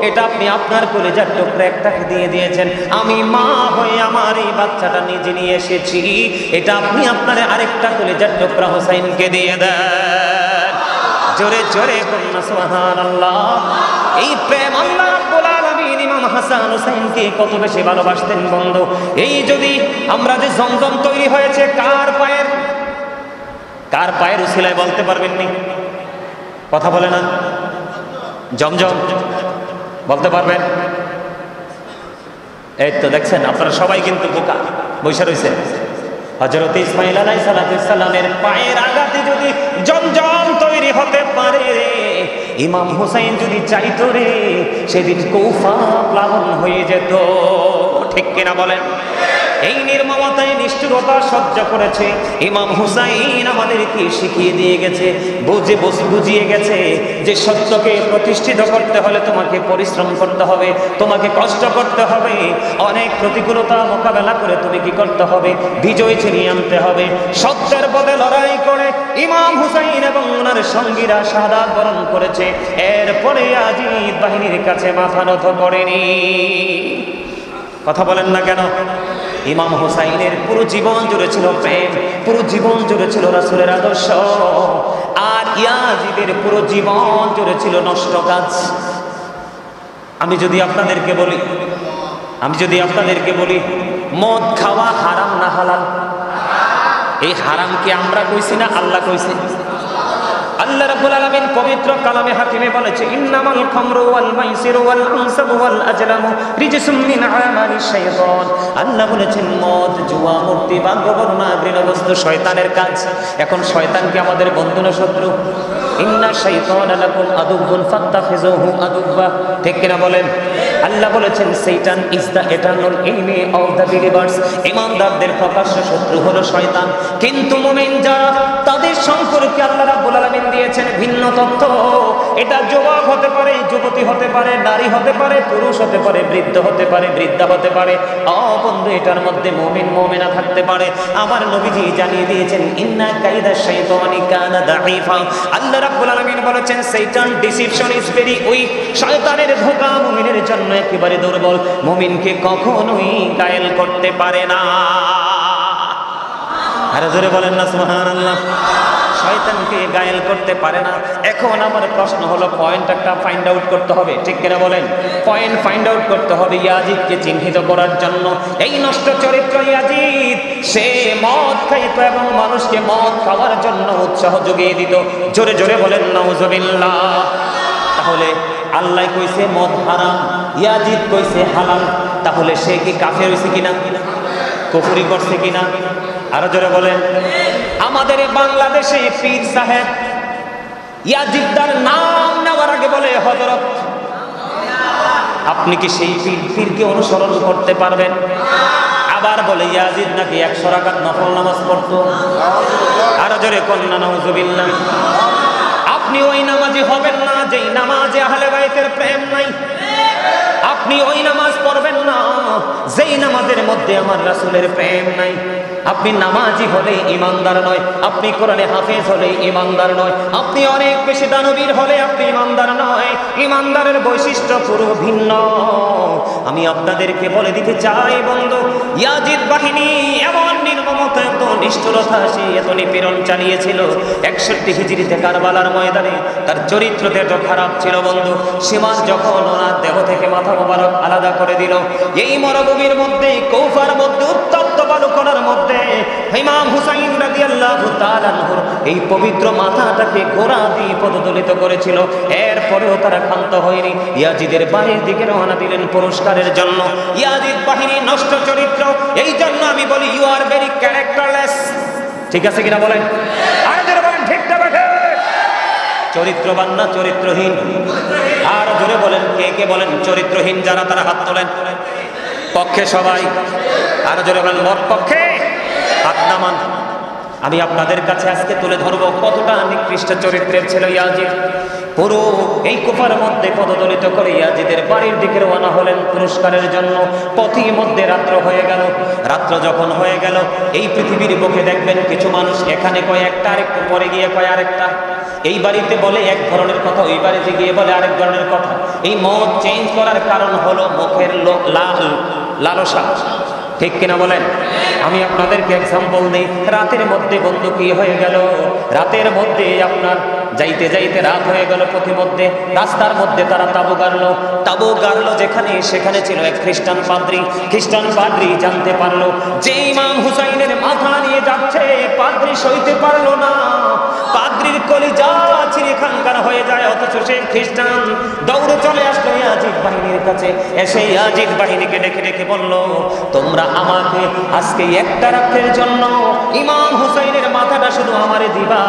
এটা আপনি আপনার কলিজার টুকরা একটাকে দিয়ে দিয়েছেন আমি মা হয়ে আমার এই বাচ্চাটা নিজে নিয়ে এসেছি এটা আপনি আপনার আরেকটা কলিজার টুকরা হুসাইনকে দিয়ে দেন জোরে জোরে বলুন সুবহানাল্লাহ এই প্রেম আল্লাহ রাব্বুল আলামিন ইমাম হাসান হুসাইনকে কত বেশি ভালোবাসতেন বন্ধু এই যদি আমরা যে জমজম তৈরি হয়েছে কার পায়ের উসিলায় বলতে পারবেন নি কথা বলে না জমজম বলতে পারবেন এই তো দেখছেন আপনারা সবাই কিন্তু বোকা বৈশা রয়েছে। হযরত ইসমাঈল আলাইহিস সালামের পায়ের আঘাতে যদি জমজম তৈরি হতে পারে, ইমাম হুসাইন যদি চাইতো রে, সেদিন কুফা প্লাবন হয়ে যেত। ঠিক কিনা বলেন? এই নির্মমতায় নিষ্ঠুরতা সহ্য করেছে ইমাম হুসাইন আমাদেরকে শিখিয়ে দিয়ে গেছে, বুঝিয়ে গেছে যে সত্যকে প্রতিষ্ঠিত করতে হলে তোমাকে পরিশ্রম করতে হবে, তোমাকে কষ্ট করতে হবে, অনেক প্রতিকূলতা মোকাবেলা করে তুমি কি করতে হবে, বিজয় ছিনিয়ে আনতে হবে। সত্যের পথে লড়াই করে ইমাম হুসাইন এবং ওনার সঙ্গীরা শাহাদাত বরণ করেছে। এরপরে ইয়াজিদ বাহিনীর কাছে মাথা নত করেনি। কথা বলেন না কেন? ইমাম হুসাইনের পুরো জীবন জুড়ে ছিল প্রেম, পুরো জীবন জুড়ে ছিল রাসূলের আদর্শ, আর ইয়াজিদের পুরো জীবন জুড়ে ছিল নষ্ট কাজ। আমি যদি আপনাদেরকে বলি মদ খাওয়া হারাম না হালাল? এই হারাম কি আমরা কইছি না আল্লাহ কইছে? আল্লাহ রাব্বুল আলামিন পবিত্র কালামে হাকিমে বলেছে, ইন্নামাল খামরু ওয়াল মাইসিরু ওয়াল আনসাবু ওয়াল আজলামু রিজসুম মিন আমালিশ শাইতান। আল্লাহ বলেছেন মদ, জুয়া, মূর্তি বা গবরনা ঘৃণবস্তু শয়তানের কাজ। এখন শয়তান কি আমাদের বন্ধু না শত্রু? ইন্না শাইতানা লাকুম আদুউন ফাত্তাখিযুহু আদুওয়া। ঠিক কিনা বলেন? আল্লাহ বলেছেন শয়তান is the eternal enemy of the believers. ইমানদারদের প্রকাশ্য শত্রু হলো শয়তান, কিন্তু মুমিন যারা তাদের সম্পর্কে আল্লাহ রাব্বুল আলামিন দিয়েছেন ভিন্ন তথ্য। এটা যুবক হতে পারে, যুবতী হতে পারে, নারী হতে পারে, পুরুষ হতে পারে, বৃদ্ধ হতে পারে, বৃদ্ধা হতে পারে। বন্ধু, এটার মধ্যে মুমিন মুমিনা থাকতে পারে। আমার নবীজি জানিয়ে দিয়েছেন ইন্না কাইদা শাইতানি কানা দাঈফা। আল্লাহ রাব্বুল আলামিন বলেছেন শয়তান ডিসিপশন ইজ ভেরি উইক। শয়তানের ধোঁকা মুমিনের জন্য একেবারে দুর্বল, মুমিনকে কখনোই গায়েল করতে পারে না। আরে জোরে বলেন না সুবহানাল্লাহ। শয়তানকে গায়েল করতে পারে না। এখন আমার প্রশ্ন হলো, পয়েন্ট একটা ফাইন্ড আউট করতে হবে। ঠিক কিনা বলেন? পয়েন্ট ফাইন্ড আউট করতে হবে ইয়াজিদকে চিহ্নিত করার জন্য। এই নষ্ট চরিত্র ইয়াজিদ, সে মদ খাইতো এবং মানুষকে মদ খাওয়ার জন্য উৎসাহ জুগিয়ে দিত। জোরে জোরে বলেন নাউজুবিল্লাহ। তাহলে আল্লাহ কইছে মদ হারাম, ইয়াজিদ কইছে হালাল। তাহলে সে কি কাফের হইছে কিনা? কুফরি করছে কিনা? আরো জোরে বলেন। আমাদের বাংলাদেশে পীর সাহেব ইয়াজিদার নাম নেওয়ার আগে বলে হযরত। আপনি কি সেই পীরকে অনুসরণ করতে পারবেন? আবার বলে ইয়াজিদ নাকি 100 রাকাত নফল নামাজ পড়তো। আরো জোরে কন্না নাউজুবিল্লাহ। আপনি ওই নামাজি হবেন না যেই নামাজে আহলে বাইতের প্রেম নাই। আপনি ওই নামাজ পড়বেন না যেই নামাজের মধ্যে আমার রাসূলের প্রেম নাই। আপনি নামাজি হলে ইমানদার নয়, আপনি কোরআনে হাফেজ হলে ইমানদার নয়, আপনি অনেক বেশি দানবীর হলে আপনি ইমানদার নয়। ইমানদারের বৈশিষ্ট্য পুরো ভিন্ন। আমি আপনাদেরকে বলে দিতে চাই বন্ধু, ইয়াজিদ বাহিনী এমন নির্মমতা, এত নিষ্ঠুরতা, সে এত নিপীড়ন চালিয়েছিল 61 হিজরিতে কারবালার ময়দানে। তার চরিত্রতে এত খারাপ ছিল বন্ধু। সীমান যখন ওনার দেহ থেকে মাথা মোবারক আলাদা করে দিল, এই মরুভূমির মধ্যে, কৌফার মধ্যে, উত্তপ্ত বালুকণার মধ্যে ইমাম হুসাইন রাদিয়াল্লাহু তাআলা আনহুর এই পবিত্র মাথাটাকে ঘোড়া দিয়ে পদদলিত করেছিল। এরপরেও তারা ক্ষান্ত হয়নি, ইয়াজিদের বাড়ির দিকে রওনা দিলেন পুরস্কারের জন্য। ইয়াজিদ বাহিনী নষ্ট চরিত্র। এই জন্য আমি বলি ইউ আর ভেরি ক্যারেক্টারলেস। ঠিক আছে কিনা বলেন? আর জোরে বলেন ঠিক না বেঠে? চরিত্রবান না চরিত্রহীন? আর জোরে বলেন কে কে বলেন চরিত্রহীন যারা, তারা হাত তোলেন। পক্ষে সবাই। আর জোরে বলেন মোট পক্ষে হাত নামান। আমি আপনাদের কাছে আজকে তুলে ধরবো কতটা নিকৃষ্ট চরিত্রের ছিল ইয়াজিদ। পুরো এই কুফার মধ্যে পদদলিত করে ইয়াজিদের বাড়ির দিকে রওনা হলেন পুরস্কারের জন্য। পথের মধ্যে রাত্র হয়ে গেল। রাত্র যখন হয়ে গেল, এই পৃথিবীর বুকে দেখবেন কিছু মানুষ এখানে কয় একটা, আরেকটু পরে গিয়ে কয় আরেকটা। এই বাড়িতে বলে এক ধরনের কথা, ওই বাড়িতে গিয়ে বলে আরেক ধরনের কথা। এই মত চেঞ্জ করার কারণ হলো মুখের লালসা। ঠিক কিনা বলেন? আমি আপনাদেরকে এক্সাম্পল দিই। রাতের মধ্যে বন্ধু কি হয়ে গেল? রাতের মধ্যে আপনার যাইতে যাইতে রাত হয়ে গেল। পথিমধ্যে রাস্তার মধ্যে তারা তাবু গাড়লো যেখানে, সেখানে ছিল এক খ্রিস্টান পাদ্রী জানতে পারলো যে ইমাম হুসাইনের মাথা নিয়ে যাচ্ছে। পাদ্রী সইতে পারলো না। পাদ্রীর কলিজা ছিঁড়ে খানখান হয়ে যায়। অথচ সেই খ্রিস্টান দৌড়ে চলে আসলো ইয়াজিদ বাহিনীর কাছে, এসে ইয়াজিদ বাহিনীকে ডেকে ডেকে বলল, তোমরা আমাকে আজকে একটা রাতের জন্য ইমাম হুসাইনের মাথাটা শুধু আমারে দিবা,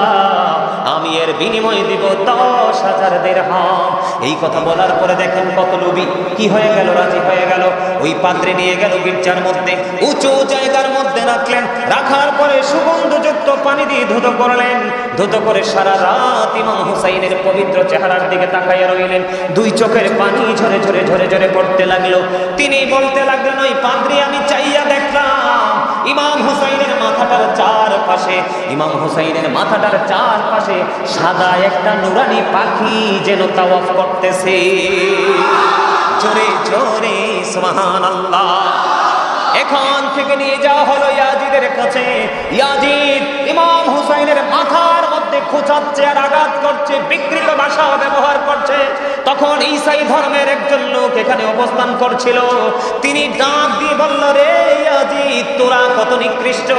আমি এর বিনিময়ে দিব 10,000 দিরহাম। এই কথা বলার পরে দেখেন কত লোভী, কি হয়ে গেল, রাজি হয়ে গেল। ওই পাত্রে নিয়ে গেল গির্জার মধ্যে, উঁচু জায়গার মধ্যে রাখলেন। রাখার পরে সুগন্ধযুক্ত পানি দিয়ে ধুত করলেন। ধুত করে সারা রাত ইমাম হুসাইনের পবিত্র চেহারার দিকে তাকাইয়া রইলেন। দুই চোখের পানি ঝরে ঝরে ঝরে ঝরে পড়তে লাগলো। তিনি বলতে লাগলেন, ওই পাদ্রী আমি চাইয়া দেখলাম ইমাম হুসাইনের মাথাটার চারপাশে, ইমাম হুসাইনের মাথাটার চারপাশে সাদা একটা নুরানি পাখি যেন তাওয়াফ করতেছে। জোরে জোরে সুবহানাল্লাহ। এখান থেকে নিয়ে যাওয়া হলো ইয়াজিদের কাছে। ইয়াজিদ ইমাম হুসাইনের মাথার মধ্যে খোঁচাচ্ছে আর আঘাত করছে, বিকৃত ভাষা ব্যবহার করছে। তখন ঈসাই ধর্মের একজন লোক এখানে অবস্থান করছিল। তিনি ডাক দিয়ে বলল, রে ইয়াজিদ, তোরা কত নিকৃষ্ট,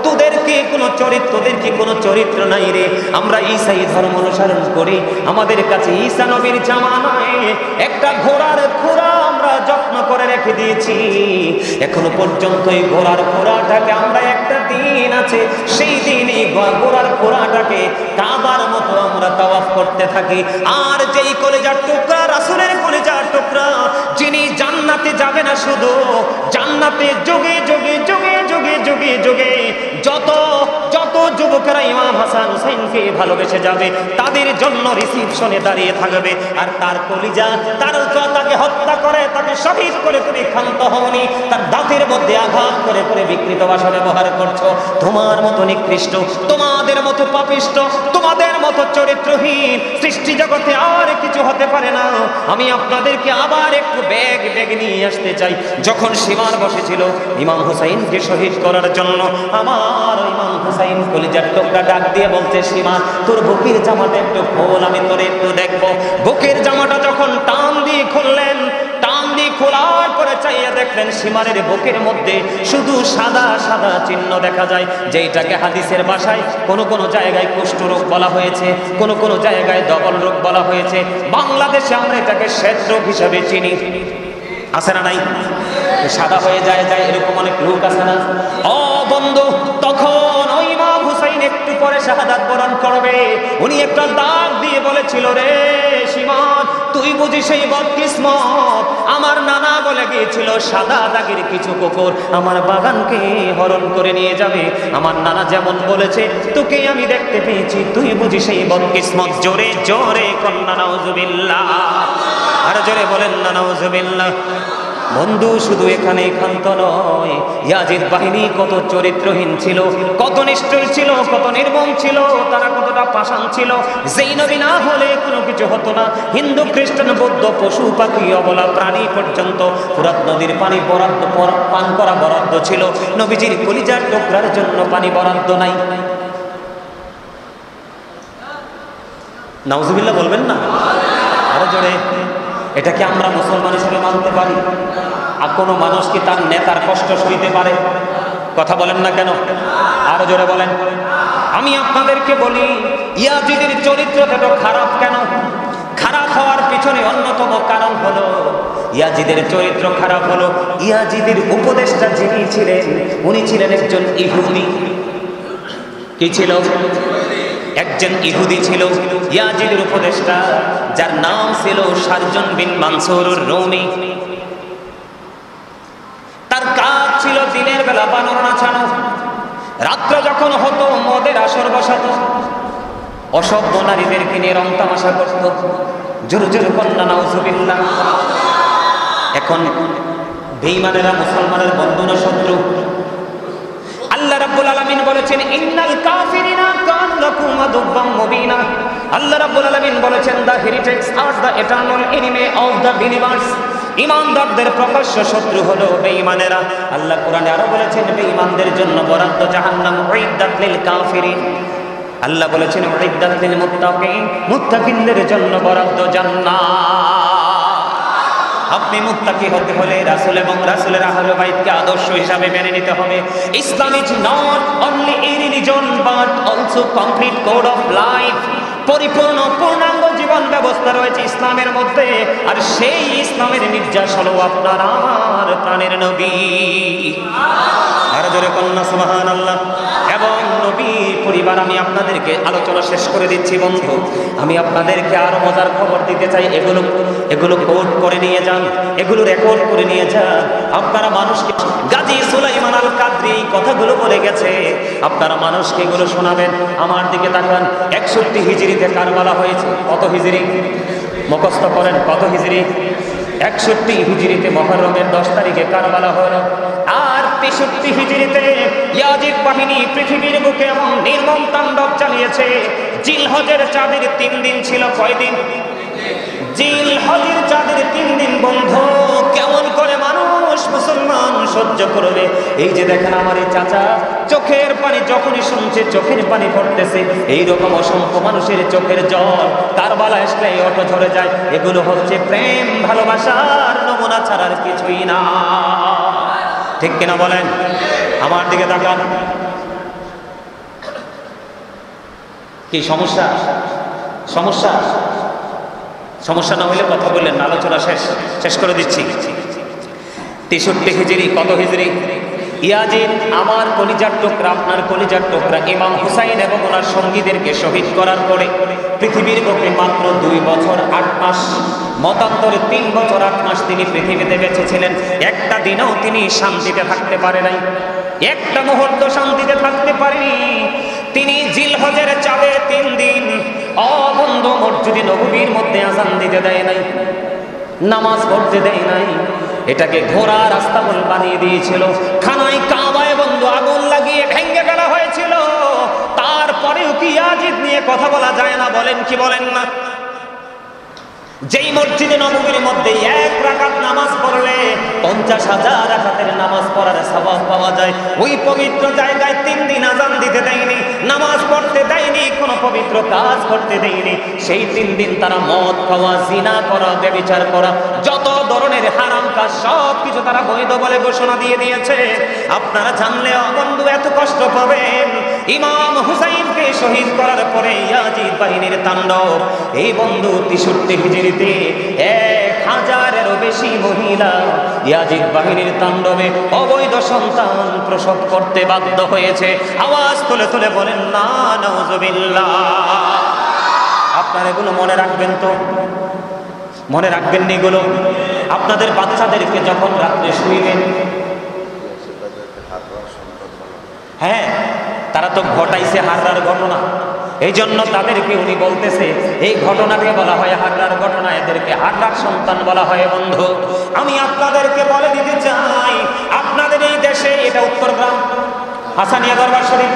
তোদের কি কোনো চরিত্র নাই রে। আমরা ঈসাই ধর্ম অনুসরণ করি, আমাদের কাছে ঈসা নবীর জামানায় একটা ঘোড়ার খুরা আমরা যত্ন করে রেখে দিয়েছি। এখনো পর্যন্ত এই ঘোড়ার খোরাটাকে আমরা একটা দিন আছে, সেই দিন এই ঘোড়ার খোরাটাকে কাবার মতো আমরা তাওয়াফ করতে থাকি। আর যেই কলিজার টুকরা, রাসূলের কলিজার টুকরা, যিনি জান্নাতে যাবে না, শুধু জান্নাতে যুগে যুগে যুগে যুগে যুগে যুগে যত যত যুবকেরা ইমাম হাসান হুসাইনকে ভালোবেসে যাবে, তাদের জন্য রিসিপশনে দাঁড়িয়ে থাকবে। আর তার কলিজা, তাকে হত্যা করে, তাকে শহীদ করে তুমি ক্ষান্ত হওনি, তার দাঁতের মধ্যে আঘাত করে করে বিকৃত ভাষা ব্যবহার করছো। তোমার মতো নিকৃষ্ট, তোমাদের মতো পাপিষ্ট, তোমাদের মতো চরিত্রহীন সৃষ্টি জগতে আর কিছু হতে পারে না। আমি আপনাদেরকে আবার একটু বেগ নিয়ে আসতে চাই। যখন সীমার বসেছিল ইমাম হুসাইনকে শহীদ করার জন্য, আমার ইমাম হুসাইন কলিজার টুকরা ডাক দিয়ে বলতে, সীমা তোর বুকের জামাটা একটু খোল, আমি তোর একটু দেখবো। বুকের জামাটা যখন টান দিয়ে খুললেন, টান দিয়ে খোলার পরে চাইয়া দেখলেন সীমারের বুকের মধ্যে শুধু সাদা সাদা চিহ্ন দেখা যায়, যেটাকে হাদিসের ভাষায় কোন কোন জায়গায় কুষ্ঠ রোগ বলা হয়েছে, কোন কোন জায়গায় দবল রোগ বলা হয়েছে। বাংলাদেশে আমরা এটাকে শ্বেত রোগ হিসাবে চিনি। আছে না নাই? সাদা হয়ে যায় এরকম অনেক রোগ আছে না? ও বন্ধু, তখন ওই ইমাম হুসাইন একটু পরে শাহাদাত বরণ করবে। উনি একটা দাগ দিয়ে বলেছিল, রে সীমান, তুই বুঝি সেই বদকিসমত, আমার নানা বলে গিয়েছিল সাদা দাগের কিছু কুকুর আমার বাগানকে হরণ করে নিয়ে যাবে। আমার নানা যেমন বলেছে তোকে আমি দেখতে পেয়েছি, তুই বুঝি সেই বদকিসমত। জোরে জোরে কন্যা নাউজুবিল্লাহ, আর জোরে বলেন না নাউজুবিল্লাহ। বন্ধু, শুধু এখানে ক্ষান্ত নয়, ইয়াজিদ বাহিনী কত চরিত্রহীন ছিল, কত নিষ্ঠুর ছিল, কত নির্মম ছিল, তারা কতটা পাষাণ ছিল। যেই নবী না হলে কোনো কিছু হতো না। হিন্দু, খ্রিস্টান, বৌদ্ধ, পশু পাখি, অবলা প্রাণী পর্যন্ত ফুরাত নদীর পানি পান করা বরাদ্দ ছিল, নবীজির কলিজার টুকরার জন্য পানি বরাদ্দ নাই। নাউজুবিল্লাহ বলবেন না? আরো জোরে। এটা কি আমরা মুসলমান হিসেবে মানতে পারি? আর কোনো মানুষ কি তার নেতার কষ্ট সইতে পারে? কথা বলেন না কেন? আরো জোরে বলেন। আমি আপনাদেরকে বলি, ইয়াজিদের চরিত্রটা তো খারাপ কেন? খারাপ হওয়ার পিছনে অন্যতম কারণ হলো, ইয়াজিদের চরিত্র খারাপ হলো, ইয়াজিদের উপদেষ্টা যিনি ছিলেন, উনি ছিলেন একজন ইহুদি। কি ছিল? একজন ইহুদি ছিল ইয়াজিদের উপদেষ্টা, যার নাম ছিল শারজন বিন মানসুরুর রুমি। তার কাজ ছিল দিনের বেলা বানর নাচানো, রাত্র যখন হতো মদের আসর বসাতো, অসভ্য নারীদেরকে নিয়ে রং তামাশা করত। জোরে জোরে কন্যা নাউজুবিল্লাহ। এখন বেঈমানেরা মুসলমানের বন্ধু না শত্রু? আল্লাহ রাব্বুল আলামিন বলেছেন, ইন্নাল কাফিরিনা কানু লাকুম আদুওয়াম মুবিনা। আল্লাহ রাব্বুল আলামিন বলেছেন, the heritage are the eternal enemy of the universe. ঈমানদারদের প্রকাশ্য শত্রু হলো বেঈমানেরা। আল্লাহ কোরআনে আরো বলেছেন, বেঈমানদের জন্য বরাদ্দ জাহান্নাম, উইদ্দাত লিল কাফিরিন। আল্লাহ বলেছেন, উইদ্দাত লিল মুত্তাকিন, মুত্তাকিনদের জন্য বরাদ্দ জান্নাত। আপনি মুত্তাকি হতে হলে রাসূল এবং রাসূলের আহলে বাইতকে আদর্শ হিসাবে মেনে নিতে হবে। Islam is not only a religion but also complete code of life, পরিপূর্ণ পূর্ণাঙ্গ জীবন ব্যবস্থা রয়েছে ইসলামের মধ্যে। আর সেই ইসলামের নির্যাস হলো আপনার আমার প্রাণের নবী। আর জোরে কন্যা সুবহানাল্লাহ। এবং নবী পরিবার, আমি আপনাদেরকে আলোচনা শেষ করে দিচ্ছি বন্ধু। আমি আপনাদেরকে আরো মজার খবর দিতে চাই। এগুলো কোড করে নিয়ে যান, এগুলো রেকর্ড করে নিয়ে যান। আপনারা মানুষকে, গাজী সুলাইমান আল কাদরি এই কথাগুলো বলে গেছে, আপনারা মানুষকে এগুলো শোনাবেন। আমার দিকে তাকান। 61 হিজরিতে কারবালা হয়েছে। কত হিজরি মুখস্থ করেন? কত হিজরি? 61 হিজরিতে মুহররমের 10 তারিখে কারবালা হলো। আর 63 হিজরিতে ইয়াজিদ বাহিনী পৃথিবীর বুকে এমন নির্মম তাণ্ডব চালিয়েছে। জিলহজের চাঁদের 3 দিন ছিল। কয় দিন? জিলহজের চাঁদের 3 দিন বন্ধু। কেমন করে মানুষ মুসলমান সহ্য করবে? এই যে দেখেন আমার এই চাচা, চোখের পানি যখনই শুনছে চোখের পানি পড়তেছে। এইরকম অসংখ্য মানুষের চোখের জল কারবালা আসলে অটো ঝরে যায়। এগুলো হচ্ছে প্রেম ভালোবাসার নমুনা ছাড়ার কিছুই না। ঠিক কিনা বলেন? আমার দিকে তাকান। কি সমস্যা? সমস্যা সমস্যা না হইলে কথা বললেন, আলোচনা শেষ করে দিচ্ছি। 63 হিজরি। কত হিজরি? ইয়াজিদ আমার কলিজার টুকরা, আপনার কলিজার টুকরা ইমাম হুসাইন এবং ওনার সঙ্গীদেরকে শহীদ করার পরে পৃথিবীর বুকে মাত্র 2 বছর 8 মাস, মতান্তরে 3 বছর 8 মাস তিনি পৃথিবীতে বেঁচে ছিলেন। একটা দিনও তিনি শান্তিতে থাকতে পারে নাই, একটা মুহূর্ত শান্তিতে থাকতে পারেনি। তিনি জিলহজের চাঁদে 3 দিন অবন্ধ মসজিদে নববীর মধ্যে আযান দিতে দেয় নাই, নামাজ পড়তে দেয় নাই। এটাকে ঘোড়া রাস্তা বলে বানিয়ে দিয়েছিল। খানায় কাবায় বন্ধু আগুন লাগিয়ে ভেঙে ফেলা হয়েছিল। তারপরেও কি ইয়াজিদ নিয়ে কথা বলা যায় না? বলেন কি বলেন না? যেই মসজিদে নববীর মধ্যে 1 রাকাত নামাজ পড়লে 50,000 রাকাতের নামাজ পড়ার সওয়াব পাওয়া যায়, ওই পবিত্র জায়গায় 3 দিন আযান দিতে দেয়নি, নামাজ পড়তে দেয়নি, কোনো পবিত্র কাজ করতে দেয়নি। সেই 3 দিন তারা মদ খাওয়া, জিনা করা, ব্যভিচার করা, যত ধরনের হারাম কাজ সব কিছু তারা বৈধ বলে ঘোষণা দিয়ে দিয়েছে। আপনারা জানলে বন্ধু এত কষ্ট পাবেন। ইমাম হুসাইনকে শহীদ করার পরে ইয়াজিদ বাহিনীর তাণ্ডব। এই বন্ধু 63 হিজরিতে 1000-এরও বেশি মহিলা ইয়াজিদ বাহিনীর তাণ্ডবে অবৈধ সন্তান প্রসব করতে বাধ্য হয়েছে। আওয়াজ তুলে তুলে বলেন না নাউজুবিল্লাহ। আপনারা এগুলো মনে রাখবেন তো? মনে রাখবেন এগুলো? আপনাদের বাচ্চাদেরকে যখন রাত্রে শুইবেন, হ্যাঁ তারা তো ঘটাইছে হাররার ঘটনা, এই জন্য তাদেরকে উনি বলতেছে এই ঘটনাকে বলা হয় হাররার ঘটনা, এদেরকে হাররার সন্তান বলা হয়। বন্ধু আমি আপনাদেরকে বলে দিতে চাই, আপনাদের এই দেশে, এটা উত্তরগ্রাম হাসানিয়া দরবার শরীফ,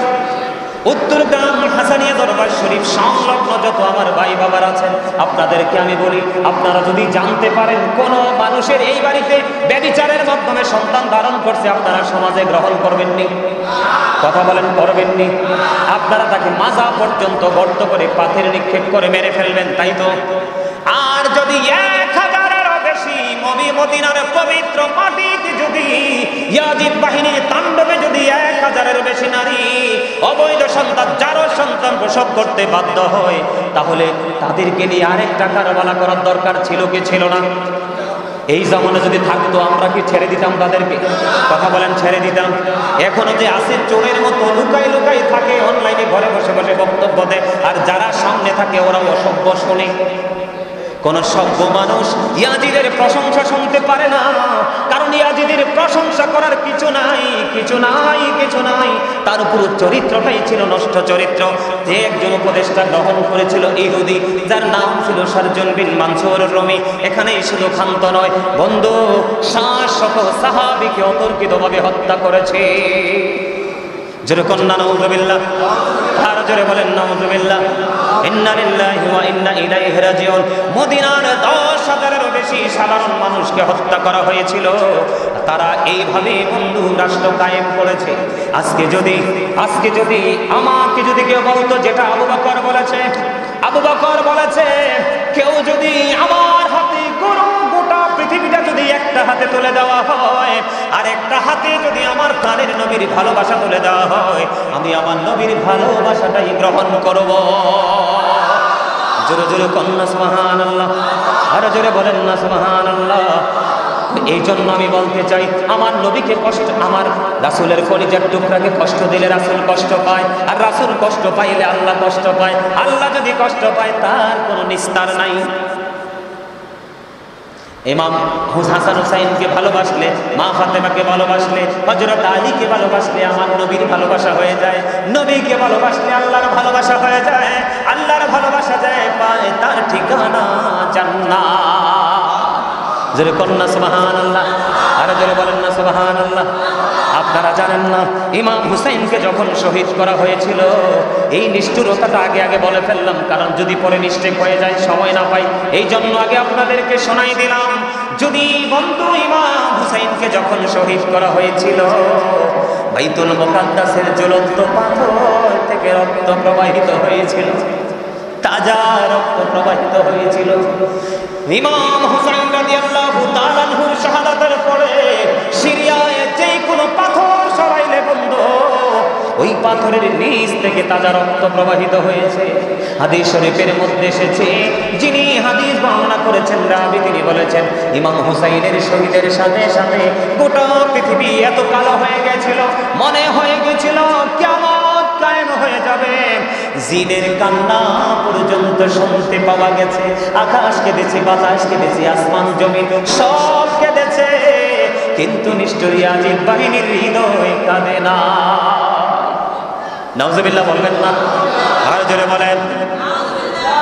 উত্তরগ্রাম হাসানিয়া দরবার শরীফ সংলগ্ন যত আমার ভাই বাবার আছেন, আপনাদেরকে আমি বলি, আপনারা যদি জানতে পারেন কোন মানুষের এই বাড়িতে ব্যভিচারের মাধ্যমে সন্তান ধারণ করছে, আপনারা সমাজে গ্রহণ করবেননি? কথা বলেন, করবেননি? আপনারা তাকে মাজা পর্যন্ত গর্ত করে পাথর নিক্ষেপ করে মেরে ফেলবেন, তাই তো? আর যদি 1000-এরও বেশি মদিনার পবিত্র মাটিতে যদি ইয়াজিদ বাহিনীর তাণ্ডবে যদি 1000-এরও বেশি নারী অবৈধ সন্তান, যারও সন্তান প্রসব করতে বাধ্য হয়, তাহলে তাদেরকে নিয়ে আরেকটা কারবালা করার দরকার ছিল কি ছিল না? এই জমানা যদি থাকতো আমরা কি ছেড়ে দিতাম তাদেরকে? কথা বলেন, ছেড়ে দিতাম? এখনো যে আছে চোরের মতো লুকাই লুকাই থাকে, অনলাইনে ঘরে বসে বসে বক্তব্য দেয়, আর যারা সামনে থাকে ওরা অসভ্য শোনে। কোন সভ্য মানুষ ইয়াজিদের প্রশংসা শুনতে পারে না, কারণ ইয়াজিদের প্রশংসা করার কিছু নাই, কিছু নাই, কিছু নাই। তার পুরো চরিত্রটাই ছিল নষ্ট চরিত্র। যে একজন উপদেষ্টা গ্রহণ করেছিল ইহুদি, যার নাম ছিল শারজুল বিন মানসুর রুমি, এখানেই শুধু ক্ষান্ত নয় বন্ধু, 700 সাহাবীকে অতর্কিতভাবে হত্যা করেছে। জোরে কন্যা নাউজুবিল্লাহ, আর জোরে বলেন নাউজুবিল্লাহ। ইন্না লিল্লাহি ওয়া ইন্না ইলাইহি রাজিউন। মদিনার 10,000-এরও বেশি সাধারণ মানুষকে হত্যা করা হয়েছিল। তারা এইভাবে বন্ধু রাষ্ট্র কায়েম করেছে। আজকে যদি আমাকে যদি কেউ বলতো যেটা আবু বকর বলেছে, কেউ যদি আমার হাতে গরু গোটা পৃথিবী পৃথিবীটা যদি একটা হাতে তুলে দেওয়া হয় আর একটা হাতে যদি আমার প্রাণের নবীর ভালোবাসা তুলে দেওয়া হয়, আমি আমার নবীর ভালোবাসাটাই গ্রহণ করব। জোরে জোরে কন্যা সুবহানাল্লাহ, আরো জোরে বলেন না সুবহানাল্লাহ। এই জন্য আমি বলতে চাই, আমার নবীকে কষ্ট, আমার রাসূলের কলিজার টুকরাকে কষ্ট দিলে রাসূল কষ্ট পায়, আর রাসূল কষ্ট পাইলে আল্লাহ কষ্ট পায়। আল্লাহ যদি কষ্ট পায় তার কোনো নিস্তার নাই। ইমাম হাসান হুসাইনকে ভালোবাসলে, মা ফাতেমাকে ভালোবাসলে, হযরত আলীকে ভালোবাসলে আমার নবীর ভালোবাসা হয়ে যায়। নবীকে ভালোবাসলে আল্লাহর ভালোবাসা হয়ে যায়। আল্লাহর ভালোবাসা যায় পায় তার ঠিকানা জান্নাত। জোরে কন্যা সুবহানাল্লাহ, আর জোরে বলেন না সুবহানাল্লাহ। আপনারা জানেন না, ইমাম হুসাইনকে যখন শহীদ করা হয়েছিল, এই নিষ্ঠুরতাটা আগে বলে ফেললাম, কারণ যদি পরে মিস্টেক হয়ে যায়, সময় না পাই, এই জন্য আগে আপনাদেরকে শোনাই দিলাম। যদি বন্ধু, ইমাম হুসাইনকে যখন শহীদ করা হয়েছিল, বাইতুল মুকাদ্দাসের জ্বলন্ত পাথর থেকে রক্ত প্রবাহিত হয়েছিল, তাজা রক্ত প্রবাহিত হয়েছিল। ইমাম হুসাইন রাদিয়াল্লাহু তাআলা আনহুর শাহাদাতের পরে সিরিয়ায় যে কোনো পাথর সরাইলে বন্ধু, ওই পাথরের নিচ থেকে তাজা রক্ত প্রবাহিত হয়েছে। হাদিস শরীফের মধ্যে এসেছে, যিনি হাদিস বর্ণনা করেছেন রাবী, তিনি বলেছেন ইমাম হুসাইনের শহীদের সাথে সাথে গোটা পৃথিবী এত কালো হয়ে গেছিল, মনে হয়ে গেছিল কিয়ামত কায়েম হয়ে যাবে। জিনের কান্না পর্যন্ত শুনতে পাওয়া গেছে। আকাশ কেঁদেছে, বাতাস কেঁদেছে, আসমান জমিন সব কেঁদেছে, কিন্তু নিষ্ঠুর ইয়াজিদ বাহিনীর হৃদয় কাঁদে না। নাউজুবিল্লাহ বলবেন না, আর জোরে বলেন।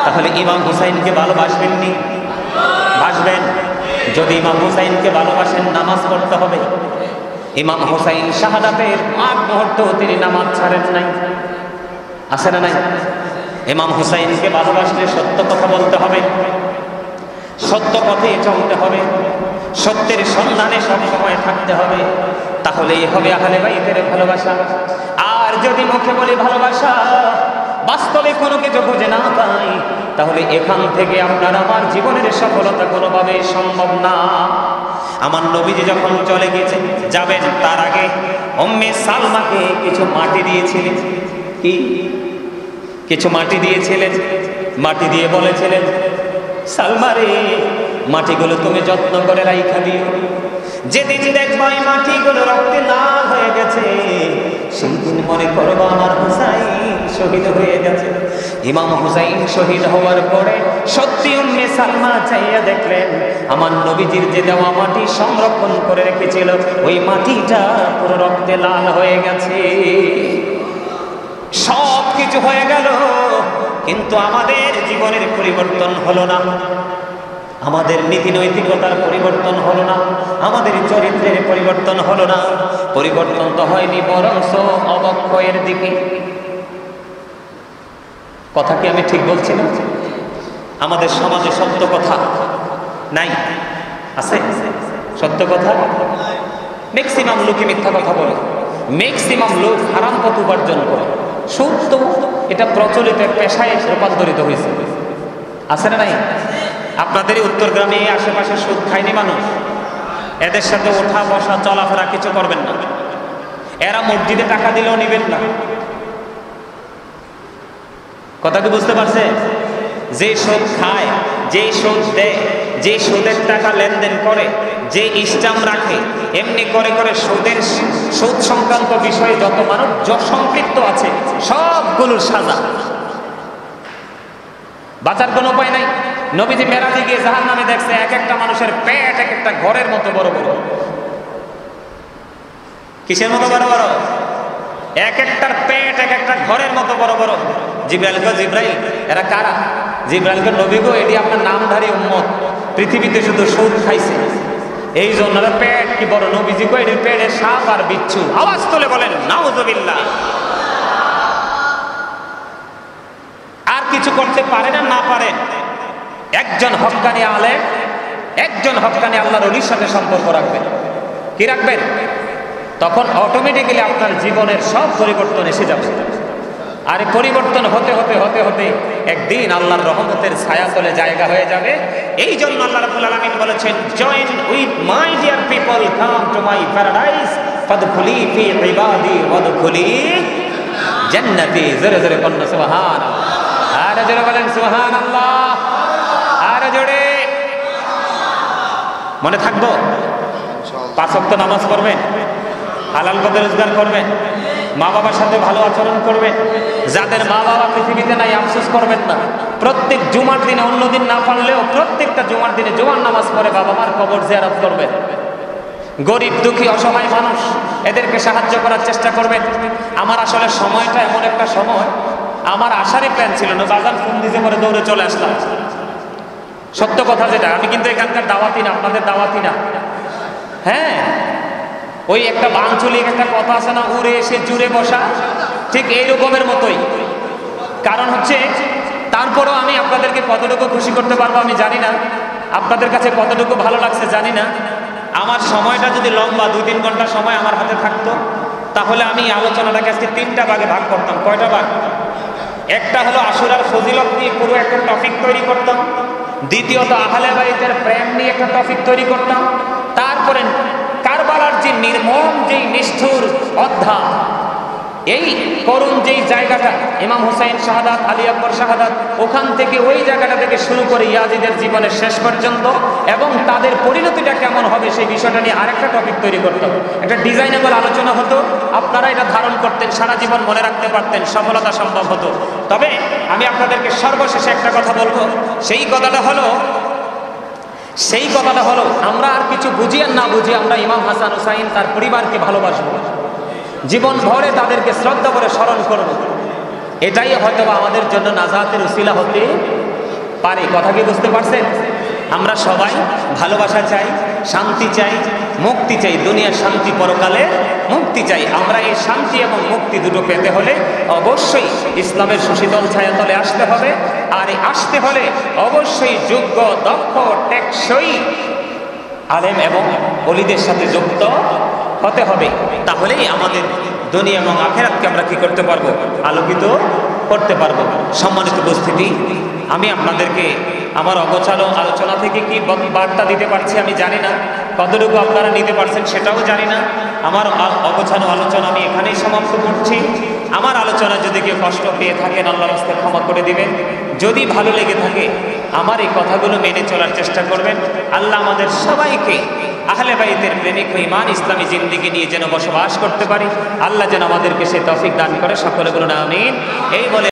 তাহলে ইমাম হুসাইনকে ভালোবাসবেন নি? বাসবেন। যদি ইমাম হুসাইনকে ভালোবাসেন, নামাজ পড়তে হবে। ইমাম হুসাইন শাহাদাতের আগ মুহূর্ত তিনি নামাজ ছাড়েন নাই, আছে না নাই? ইমাম হুসাইনকে ভালোবাসলে সত্য কথা বলতে হবে, সত্য পথে চলতে হবে, সত্যের সন্ধানে সব সময় থাকতে হবে, তাহলেই হবে আহলে বাইতের ভালোবাসা। আর যদি মুখে বলি ভালোবাসা, বাস্তবে কোনো কিছু খুঁজে না পাই, তাহলে এখান থেকে আপনার আমার জীবনের সফলতা কোনোভাবে সম্ভব না। আমার নবীজি যখন চলে গেছেন, যাবেন, তার আগে উম্মে সালমাকে কিছু মাটি দিয়েছিলেন। কি কিছু মাটি দিয়েছিলেন? মাটি দিয়ে বলেছিলেন, সালমা রে, মাটিগুলো তুমি যত্ন করে রাইখা দিও। যেদিন দেখবা এই মাটিগুলো রক্তে লাল হয়ে গেছে, সেই দিন মনে করবো আমার হুসাইন শহীদ হয়ে গেছে। ইমাম হুসাইন শহীদ হওয়ার পরে সত্যি উম্মে সালমা চাইয়া দেখলেন, আমার নবীজির যে দেওয়া মাটি সংরক্ষণ করে রেখেছিল, ওই মাটিটা পুরো রক্তে লাল হয়ে গেছে। সব কিছু হয়ে গেল, কিন্তু আমাদের জীবনের পরিবর্তন হলো না, আমাদের নীতি নৈতিকতার পরিবর্তন হলো না, আমাদের চরিত্রের পরিবর্তন হলো না। পরিবর্তন তো হয়নি, বরঞ্চ অবক্ষয়ের দিকে। কথা কি আমি ঠিক বলছি না? আমাদের সমাজে সত্য কথা নাই, আছে? সত্য কথা, ম্যাক্সিমাম লোকই মিথ্যা কথা বলে, ম্যাক্সিমাম লোক হারাম পথ উপার্জন করে। সত্য এটা প্রচলিত পেশায় রূপান্তরিত হয়েছে, আছে না নাই? আপনাদের উত্তর গ্রামে আশেপাশে সুদ খায়নি মানুষ, এদের সাথে ওঠা বসা চলাফেরা কিছু করবেন না। এরা মসজিদে টাকা দিলেও নিবেন না। কথা কি বুঝতে পারছে? যে সুদ খায়, যে সুদ দেয়, যে সুদের টাকা লেনদেন করে, যে স্ট্যাম্প রাখে, এমনি করে করে সুদ সংক্রান্ত বিষয়ে যত মানুষ সম্পৃক্ত আছে, সবগুলোর সাজা। বাঁচার কোনো উপায় নাই। নবীজি মেরাজে গিয়ে জাহান্নামে দেখছে এক একটা মানুষের পেট এক একটা ঘরের মতো বড় বড়। কিসের মতো বড় বড়? এক একটার পেট এক একটা ঘরের মতো বড় বড়। জিব্রাইল গো, জিব্রাইল এরা কারা? জিব্রাইল গো, নবী গো, এটি আপনার নামধারী উম্মত, পৃথিবীতে শুধু সুদ খাইছে, এই জন্য পেট কি বড়। নবীজি গো, এটির পেটে সাপ আর বিচ্ছু। আওয়াজ তুলে বলেন নাউযুবিল্লাহ। আর কিছু করতে পারে না পারেন, একজন হক্কানি আলেম, একজন হক্কানি আল্লাহর ওলির সাথে সম্পর্ক রাখবেন। কি রাখবেন? তখন অটোমেটিক্যালি আপনার জীবনের সব পরিবর্তন এসে যাবে। আর পরিবর্তন হতে হতে হতে হতে একদিন আল্লাহর রহমতের ছায়া তলে জায়গা হয়ে যাবে। এই জন্য আল্লাহ রাব্বুল আলামিন বলেছেন, join with my dear people, come to my paradise, ফাদখুলি ফি ইবাদি ওয়াদখুলি জান্নাতি। জোরে জোরে বলুন সুবহানাল্লাহ। আর জোরে বলেন সুবহানাল্লাহ। আর জোরে। মনে থাকবো? 5 ওয়াক্ত নামাজ পড়বেন, হালাল পথে রোজগার করবেন, মা বাবার সাথে ভালো আচরণ করবেন। যাদের মা বাবা পৃথিবীতে নাই আফসোস করবেন না। প্রত্যেক জুমার দিনে, অন্য দিন না পারলেও প্রত্যেকটা জুমার দিনে জুমার নামাজ পড়ে বাবা মার কবর জিয়ারত করবেন। গরিব দুঃখী অসহায় মানুষ, এদেরকে সাহায্য করার চেষ্টা করবেন। আমার আসলে সময়টা এমন একটা সময়, আমার আসারই প্ল্যান ছিল না, বাজার ফোন দিতে পরে দৌড়ে চলে আসলাম। সত্য কথা যেটা, আমি কিন্তু এখানকার দাওয়াতি না, আপনাদের দাওয়াতি না। হ্যাঁ, ওই একটা বাঞ্চলিক একটা কথা আছে না, উড়ে এসে জুড়ে বসা, ঠিক এই রকমের মতোই। কারণ হচ্ছে, তারপরও আমি আপনাদেরকে কতটুকু খুশি করতে পারবো আমি জানি না, আপনাদের কাছে কতটুকু ভালো লাগছে জানি না। আমার সময়টা যদি লম্বা 2-3 ঘন্টা সময় আমার হাতে থাকতো, তাহলে আমি আলোচনাটাকে আজকে 3টা ভাগে ভাগ করতাম। কয়টা ভাগ? একটা হলো আশুরার ফজিলত নিয়ে পুরো একটা টপিক তৈরি করতাম। দ্বিতীয়ত আহলে বাইতের প্রেম নিয়ে একটা টপিক তৈরি করতাম। তারপরে কারবালার যে নির্মম, যেই নিষ্ঠুর অধ্যায়, এই করুণ যেই জায়গাটা, ইমাম হুসাইন শাহাদাত, আলী আকবর শাহাদাত, ওখান থেকে ওই জায়গাটা থেকে শুরু করে ইয়াজিদের জীবনের শেষ পর্যন্ত এবং তাদের পরিণতিটা কেমন হবে সেই বিষয়টা নিয়ে আরেকটা টপিক তৈরি করতাম। একটা ডিজাইনেবল আলোচনা হতো, আপনারা এটা ধারণ করতেন, সারা জীবন মনে রাখতে পারতেন, সফলতা সম্ভব হতো। তবে আমি আপনাদেরকে সর্বশেষে একটা কথা বলবো, সেই কথাটা হলো আমরা আর কিছু বুঝি আর না বুঝি, আমরা ইমাম হাসান হুসাইন তার পরিবারকে ভালোবাসবো, জীবন ভরে তাদেরকে শ্রদ্ধা করে স্মরণ করব। এটাই হয়তো আমাদের জন্য নাজাতের উসিলা হতে পারে। কথা কি বুঝতে পারছেন? আমরা সবাই ভালোবাসা চাই, শান্তি চাই, মুক্তি চাই, দুনিয়ার শান্তি, পরকালে মুক্তি চাই। আমরা এই শান্তি এবং মুক্তি দুটো পেতে হলে অবশ্যই ইসলামের সুশীতল ছায়াতলে আসতে হবে। আর আসতে হলে অবশ্যই যোগ্য, দক্ষ, টেকসই আলেম এবং ওলিদের সাথে যুক্ত হতে হবে। তাহলেই আমাদের দুনিয়া এবং আখিরাতকে আমরা কি করতে পারবো? আলোকিত করতে পারবো। সম্মানিত উপস্থিতি, আমি আপনাদেরকে আমার অগোছালো আলোচনা থেকে কি বার্তা দিতে পারছি আমি জানি না, কতটুকু আপনারা নিতে পারছেন সেটাও জানি না। আমার অগোছালো আলোচনা আমি এখানেই সমাপ্ত করছি। আমার আলোচনা যদি কেউ কষ্ট পেয়ে থাকেন, আল্লাহর রাস্তে ক্ষমা করে দিবেন। যদি ভালো লেগে থাকে, আমার এই কথাগুলো মেনে চলার চেষ্টা করবেন। আল্লাহ আমাদের সবাইকে আহলে বাইতের প্রেমিক ও ঈমান ইসলামী জিন্দেগি নিয়ে যেন বসবাস করতে পারি। আল্লাহ যেন আমাদেরকে সে তৌফিক দান করে। সকলে বলুন আমিন। এই বলে